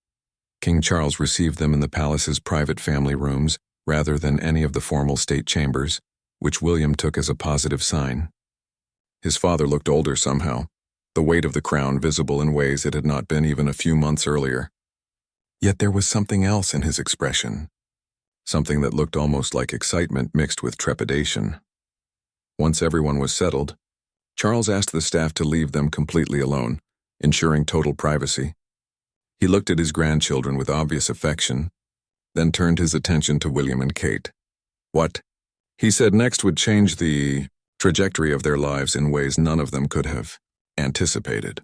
King Charles received them in the palace's private family rooms rather than any of the formal state chambers, which William took as a positive sign. His father looked older somehow, the weight of the crown visible in ways it had not been even a few months earlier. Yet there was something else in his expression, something that looked almost like excitement mixed with trepidation. Once everyone was settled, Charles asked the staff to leave them completely alone, ensuring total privacy. He looked at his grandchildren with obvious affection, then turned his attention to William and Kate. What he said next would change the trajectory of their lives in ways none of them could have anticipated.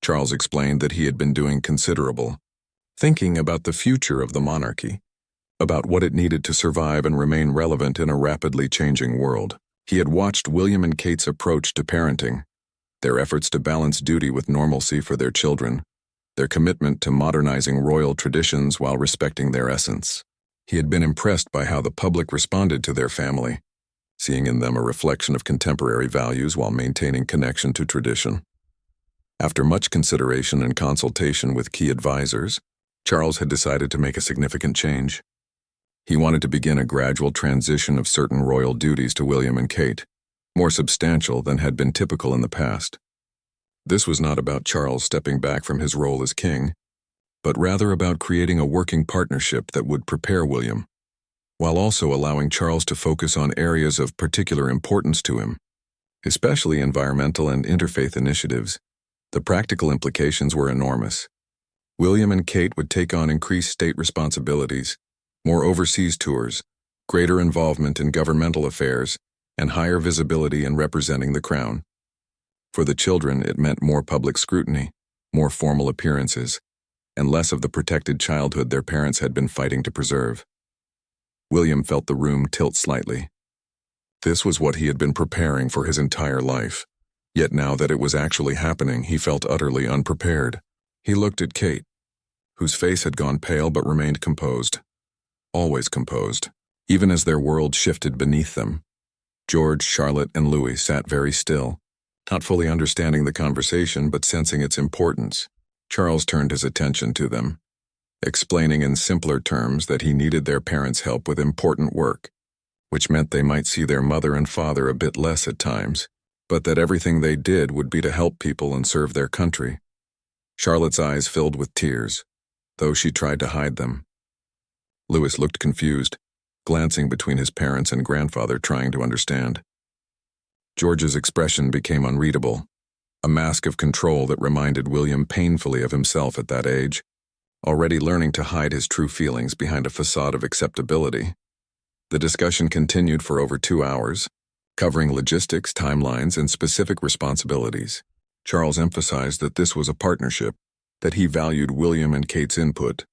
Charles explained that he had been doing considerable thinking about the future of the monarchy, about what it needed to survive and remain relevant in a rapidly changing world. He had watched William and Kate's approach to parenting, their efforts to balance duty with normalcy for their children, their commitment to modernizing royal traditions while respecting their essence. He had been impressed by how the public responded to their family, seeing in them a reflection of contemporary values while maintaining connection to tradition. After much consideration and consultation with key advisors, Charles had decided to make a significant change. He wanted to begin a gradual transition of certain royal duties to William and Kate, more substantial than had been typical in the past. This was not about Charles stepping back from his role as king, but rather about creating a working partnership that would prepare William, while also allowing Charles to focus on areas of particular importance to him, especially environmental and interfaith initiatives. The practical implications were enormous. William and Kate would take on increased state responsibilities, more overseas tours, greater involvement in governmental affairs, and higher visibility in representing the crown. For the children, it meant more public scrutiny, more formal appearances, and less of the protected childhood their parents had been fighting to preserve. William felt the room tilt slightly. This was what he had been preparing for his entire life, yet now that it was actually happening, he felt utterly unprepared. He looked at Kate, whose face had gone pale but remained composed. Always composed, even as their world shifted beneath them. George, Charlotte, and Louis sat very still, not fully understanding the conversation but sensing its importance. Charles turned his attention to them, explaining in simpler terms that he needed their parents' help with important work, which meant they might see their mother and father a bit less at times, but that everything they did would be to help people and serve their country. Charlotte's eyes filled with tears, though she tried to hide them. Louis looked confused, glancing between his parents and grandfather trying to understand. George's expression became unreadable, a mask of control that reminded William painfully of himself at that age, already learning to hide his true feelings behind a facade of acceptability. The discussion continued for over 2 hours, covering logistics, timelines, and specific responsibilities. Charles emphasized that this was a partnership, that he valued William and Kate's input,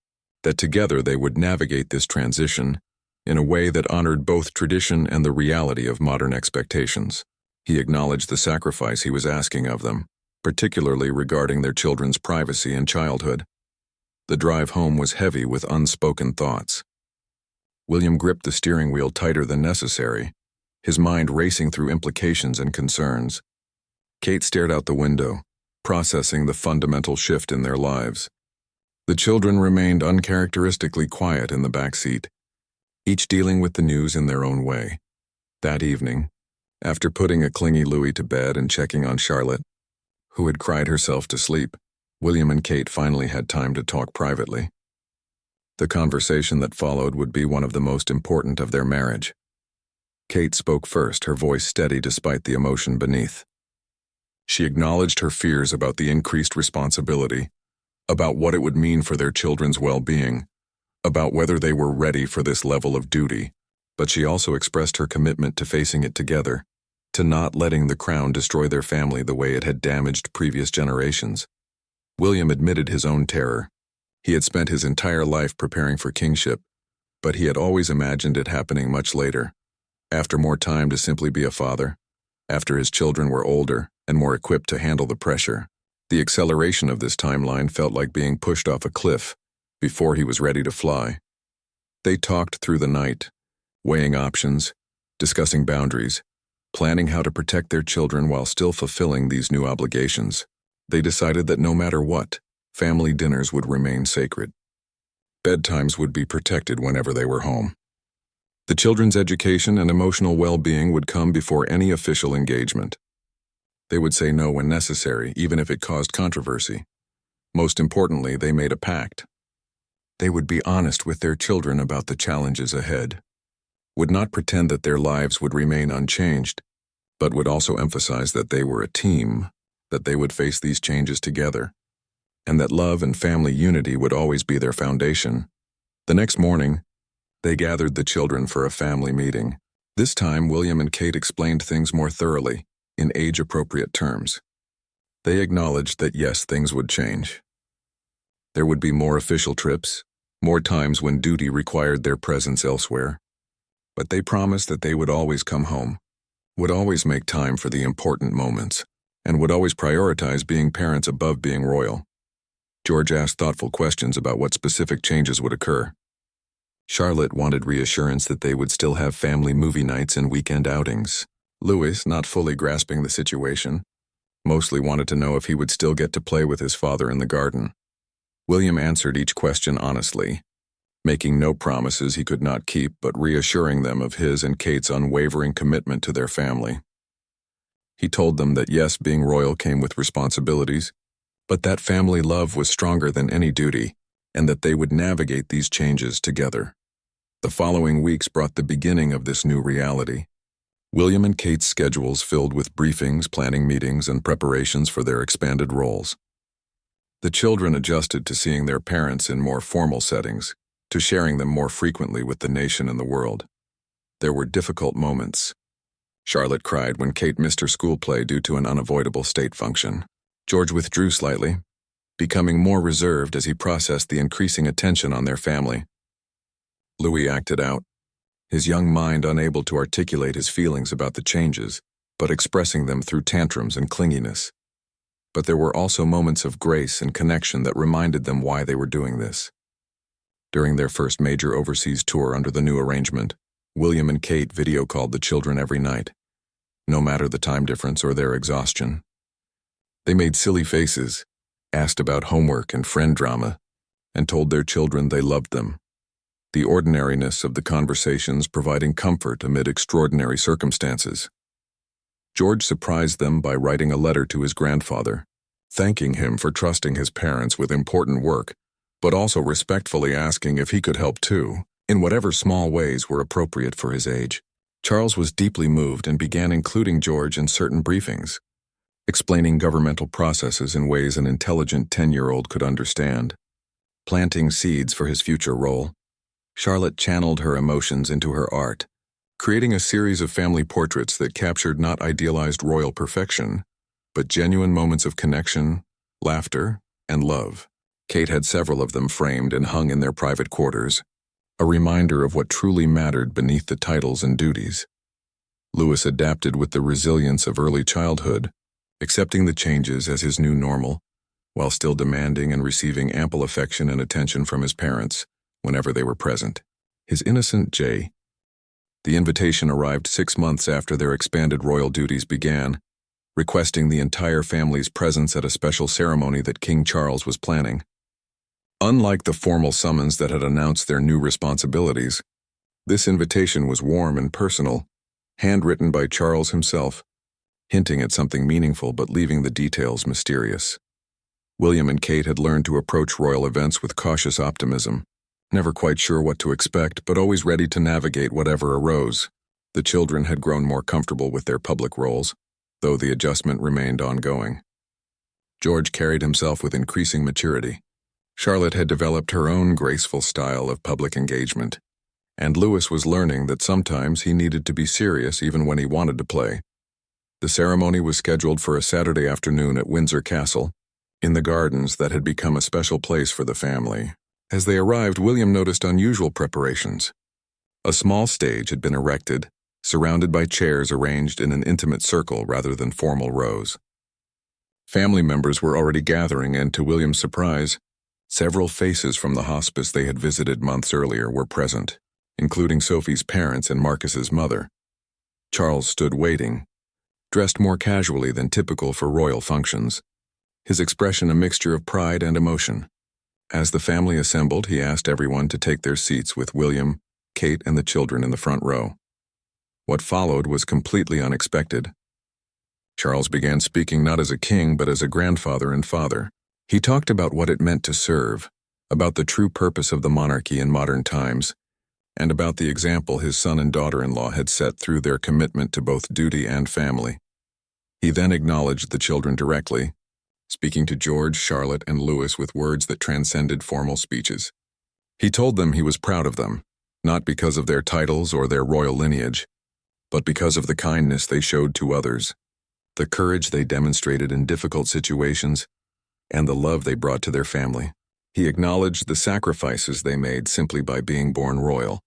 that together they would navigate this transition in a way that honored both tradition and the reality of modern expectations. He acknowledged the sacrifice he was asking of them, particularly regarding their children's privacy and childhood. The drive home was heavy with unspoken thoughts. William gripped the steering wheel tighter than necessary, his mind racing through implications and concerns. Kate stared out the window, processing the fundamental shift in their lives. The children remained uncharacteristically quiet in the back seat, each dealing with the news in their own way. That evening, after putting a clingy Louis to bed and checking on Charlotte, who had cried herself to sleep, William and Kate finally had time to talk privately. The conversation that followed would be one of the most important of their marriage. Kate spoke first, her voice steady despite the emotion beneath. She acknowledged her fears about the increased responsibility, about what it would mean for their children's well-being, about whether they were ready for this level of duty, but she also expressed her commitment to facing it together, to not letting the crown destroy their family the way it had damaged previous generations. William admitted his own terror. He had spent his entire life preparing for kingship, but he had always imagined it happening much later, after more time to simply be a father, after his children were older and more equipped to handle the pressure. The acceleration of this timeline felt like being pushed off a cliff before he was ready to fly. They talked through the night, weighing options, discussing boundaries, planning how to protect their children while still fulfilling these new obligations. They decided that no matter what, family dinners would remain sacred. Bedtimes would be protected whenever they were home. The children's education and emotional well-being would come before any official engagement. They would say no when necessary, even if it caused controversy. Most importantly, they made a pact. They would be honest with their children about the challenges ahead, would not pretend that their lives would remain unchanged, but would also emphasize that they were a team, that they would face these changes together, and that love and family unity would always be their foundation. The next morning, they gathered the children for a family meeting. This time, William and Kate explained things more thoroughly, in age-appropriate terms. They acknowledged that yes, things would change. There would be more official trips, more times when duty required their presence elsewhere. But they promised that they would always come home, would always make time for the important moments, and would always prioritize being parents above being royal. George asked thoughtful questions about what specific changes would occur. Charlotte wanted reassurance that they would still have family movie nights and weekend outings. Louis, not fully grasping the situation, mostly wanted to know if he would still get to play with his father in the garden. William answered each question honestly, making no promises he could not keep, but reassuring them of his and Kate's unwavering commitment to their family. He told them that yes, being royal came with responsibilities, but that family love was stronger than any duty, and that they would navigate these changes together. The following weeks brought the beginning of this new reality. William and Kate's schedules filled with briefings, planning meetings, and preparations for their expanded roles. The children adjusted to seeing their parents in more formal settings, to sharing them more frequently with the nation and the world. There were difficult moments. Charlotte cried when Kate missed her school play due to an unavoidable state function. George withdrew slightly, becoming more reserved as he processed the increasing attention on their family. Louis acted out, his young mind unable to articulate his feelings about the changes, but expressing them through tantrums and clinginess. But there were also moments of grace and connection that reminded them why they were doing this. During their first major overseas tour under the new arrangement, William and Kate video-called the children every night, no matter the time difference or their exhaustion. They made silly faces, asked about homework and friend drama, and told their children they loved them. The ordinariness of the conversations providing comfort amid extraordinary circumstances. George surprised them by writing a letter to his grandfather, thanking him for trusting his parents with important work, but also respectfully asking if he could help too, in whatever small ways were appropriate for his age. Charles was deeply moved and began including George in certain briefings, explaining governmental processes in ways an intelligent 10-year-old could understand, planting seeds for his future role. Charlotte channeled her emotions into her art, creating a series of family portraits that captured not idealized royal perfection, but genuine moments of connection, laughter, and love. Kate had several of them framed and hung in their private quarters, a reminder of what truly mattered beneath the titles and duties. Louis adapted with the resilience of early childhood, accepting the changes as his new normal, while still demanding and receiving ample affection and attention from his parents whenever they were present. His innocent Jay. The invitation arrived 6 months after their expanded royal duties began, requesting the entire family's presence at a special ceremony that King Charles was planning. Unlike the formal summons that had announced their new responsibilities, this invitation was warm and personal, handwritten by Charles himself, hinting at something meaningful but leaving the details mysterious. William and Kate had learned to approach royal events with cautious optimism, never quite sure what to expect, but always ready to navigate whatever arose. The children had grown more comfortable with their public roles, though the adjustment remained ongoing. George carried himself with increasing maturity. Charlotte had developed her own graceful style of public engagement, and Louis was learning that sometimes he needed to be serious even when he wanted to play. The ceremony was scheduled for a Saturday afternoon at Windsor Castle, in the gardens that had become a special place for the family. As they arrived, William noticed unusual preparations. A small stage had been erected, surrounded by chairs arranged in an intimate circle rather than formal rows. Family members were already gathering, and to William's surprise, several faces from the hospice they had visited months earlier were present, including Sophie's parents and Marcus's mother. Charles stood waiting, dressed more casually than typical for royal functions, his expression a mixture of pride and emotion. As the family assembled, he asked everyone to take their seats with William, Kate and the children in the front row. What followed was completely unexpected. Charles began speaking not as a king but as a grandfather and father. He talked about what it meant to serve, about the true purpose of the monarchy in modern times, and about the example his son and daughter-in-law had set through their commitment to both duty and family. He then acknowledged the children directly, speaking to George, Charlotte, and Louis with words that transcended formal speeches. He told them he was proud of them, not because of their titles or their royal lineage, but because of the kindness they showed to others, the courage they demonstrated in difficult situations, and the love they brought to their family. He acknowledged the sacrifices they made simply by being born royal,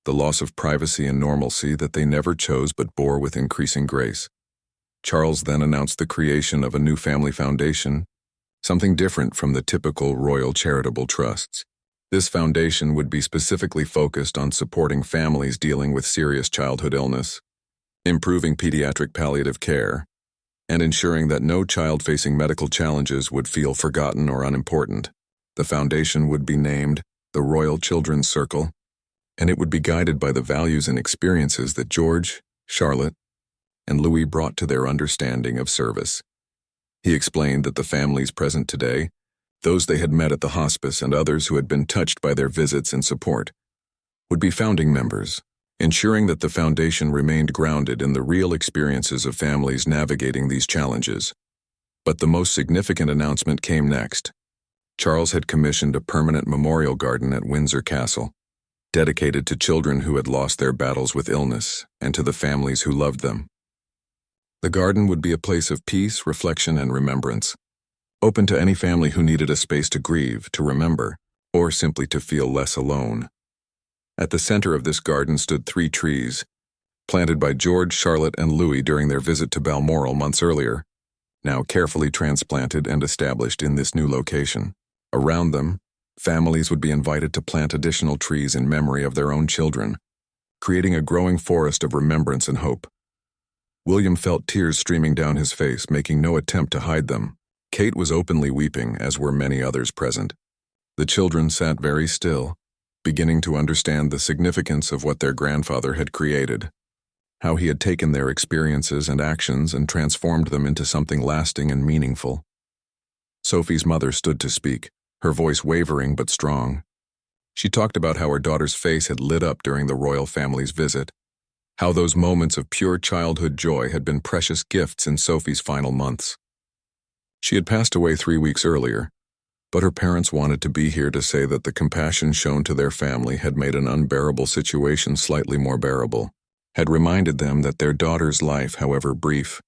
the loss of privacy and normalcy that they never chose but bore with increasing grace. Charles then announced the creation of a new family foundation, something different from the typical royal charitable trusts. This foundation would be specifically focused on supporting families dealing with serious childhood illness, improving pediatric palliative care, and ensuring that no child facing medical challenges would feel forgotten or unimportant. The foundation would be named the Royal Children's Circle, and it would be guided by the values and experiences that George, Charlotte, and Louis brought to their understanding of service. He explained that the families present today, those they had met at the hospice and others who had been touched by their visits and support, would be founding members, ensuring that the foundation remained grounded in the real experiences of families navigating these challenges. But the most significant announcement came next. Charles had commissioned a permanent memorial garden at Windsor Castle, dedicated to children who had lost their battles with illness and to the families who loved them. The garden would be a place of peace, reflection, and remembrance, open to any family who needed a space to grieve, to remember, or simply to feel less alone. At the center of this garden stood 3 trees, planted by George, Charlotte, and Louis during their visit to Balmoral months earlier, now carefully transplanted and established in this new location. Around them, families would be invited to plant additional trees in memory of their own children, creating a growing forest of remembrance and hope. William felt tears streaming down his face, making no attempt to hide them. Kate was openly weeping, as were many others present. The children sat very still, beginning to understand the significance of what their grandfather had created, how he had taken their experiences and actions and transformed them into something lasting and meaningful. Sophie's mother stood to speak, her voice wavering but strong. She talked about how her daughter's face had lit up during the royal family's visit, how those moments of pure childhood joy had been precious gifts in Sophie's final months. She had passed away 3 weeks earlier, but her parents wanted to be here to say that the compassion shown to their family had made an unbearable situation slightly more bearable, had reminded them that their daughter's life, however brief,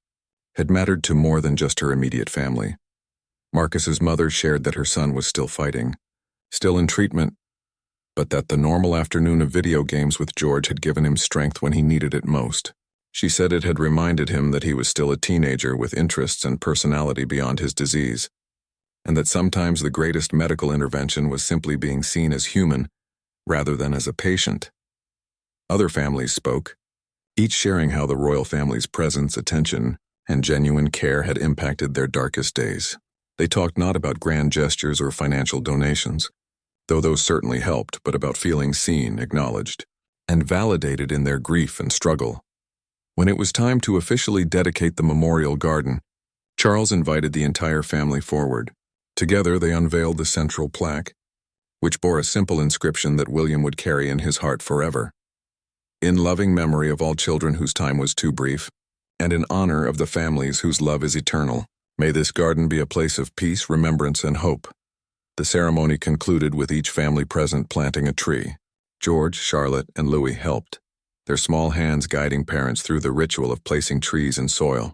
had mattered to more than just her immediate family. Marcus's mother shared that her son was still fighting, still in treatment, but that the normal afternoon of video games with George had given him strength when he needed it most. She said it had reminded him that he was still a teenager with interests and personality beyond his disease, and that sometimes the greatest medical intervention was simply being seen as human rather than as a patient. Other families spoke, each sharing how the royal family's presence, attention, and genuine care had impacted their darkest days. They talked not about grand gestures or financial donations, though those certainly helped, but about feeling seen, acknowledged, and validated in their grief and struggle. When it was time to officially dedicate the memorial garden, Charles invited the entire family forward. Together they unveiled the central plaque, which bore a simple inscription that William would carry in his heart forever. In loving memory of all children whose time was too brief, and in honor of the families whose love is eternal, may this garden be a place of peace, remembrance, and hope. The ceremony concluded with each family present planting a tree. George, Charlotte, and Louis helped, their small hands guiding parents through the ritual of placing trees in soil,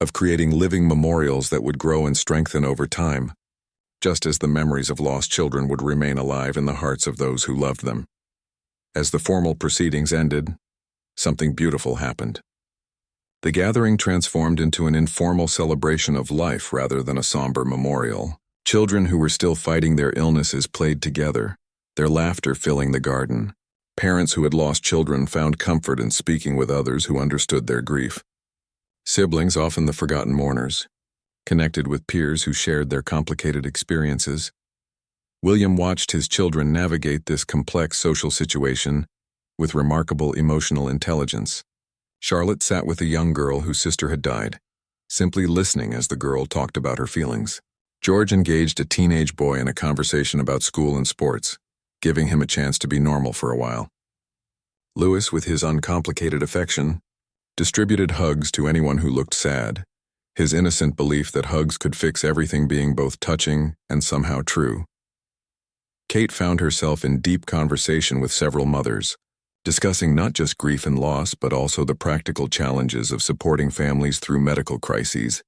of creating living memorials that would grow and strengthen over time, just as the memories of lost children would remain alive in the hearts of those who loved them. As the formal proceedings ended, something beautiful happened. The gathering transformed into an informal celebration of life rather than a somber memorial. Children who were still fighting their illnesses played together, their laughter filling the garden. Parents who had lost children found comfort in speaking with others who understood their grief. Siblings, often the forgotten mourners, connected with peers who shared their complicated experiences. William watched his children navigate this complex social situation with remarkable emotional intelligence. Charlotte sat with a young girl whose sister had died, simply listening as the girl talked about her feelings. George engaged a teenage boy in a conversation about school and sports, giving him a chance to be normal for a while. Louis, with his uncomplicated affection, distributed hugs to anyone who looked sad, his innocent belief that hugs could fix everything being both touching and somehow true. Kate found herself in deep conversation with several mothers, discussing not just grief and loss but also the practical challenges of supporting families through medical crises,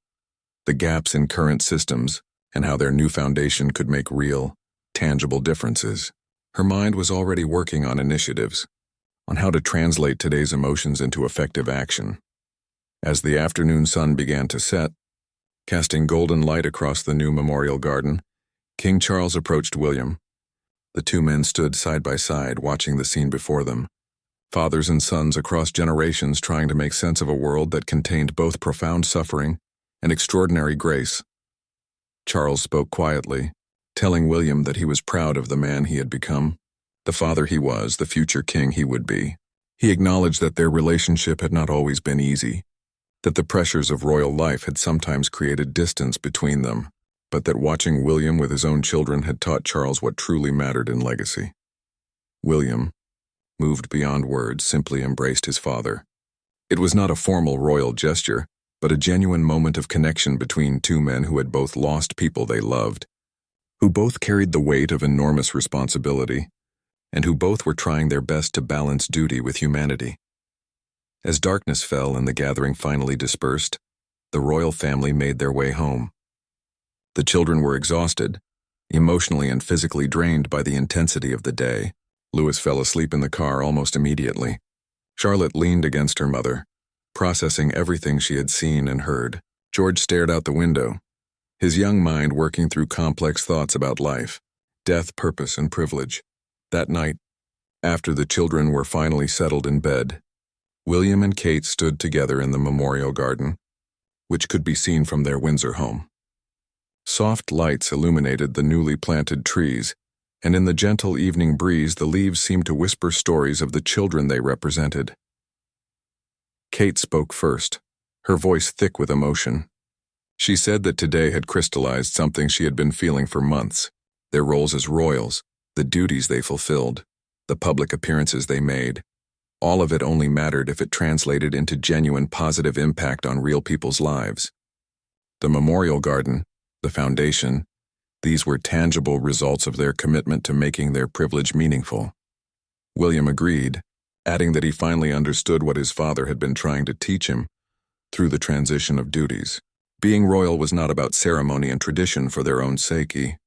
the gaps in current systems, and how their new foundation could make real, tangible differences. Her mind was already working on initiatives, on how to translate today's emotions into effective action. As the afternoon sun began to set, casting golden light across the new memorial garden, King Charles approached William. The two men stood side by side, watching the scene before them, fathers and sons across generations trying to make sense of a world that contained both profound suffering and extraordinary grace. Charles spoke quietly, telling William that he was proud of the man he had become, the father he was, the future king he would be. He acknowledged that their relationship had not always been easy, that the pressures of royal life had sometimes created distance between them, but that watching William with his own children had taught Charles what truly mattered in legacy. William, moved beyond words, simply embraced his father. It was not a formal royal gesture, but a genuine moment of connection between two men who had both lost people they loved, who both carried the weight of enormous responsibility, and who both were trying their best to balance duty with humanity. As darkness fell and the gathering finally dispersed, the royal family made their way home. The children were exhausted, emotionally and physically drained by the intensity of the day. Louis fell asleep in the car almost immediately. Charlotte leaned against her mother, processing everything she had seen and heard. George stared out the window, his young mind working through complex thoughts about life, death, purpose, and privilege. That night, after the children were finally settled in bed, William and Kate stood together in the memorial garden, which could be seen from their Windsor home. Soft lights illuminated the newly planted trees, and in the gentle evening breeze the leaves seemed to whisper stories of the children they represented. Kate spoke first, her voice thick with emotion. She said that today had crystallized something she had been feeling for months: their roles as royals, the duties they fulfilled, the public appearances they made. All of it only mattered if it translated into genuine positive impact on real people's lives. The memorial garden, the foundation, these were tangible results of their commitment to making their privilege meaningful. William agreed, adding that he finally understood what his father had been trying to teach him through the transition of duties. Being royal was not about ceremony and tradition for their own sake.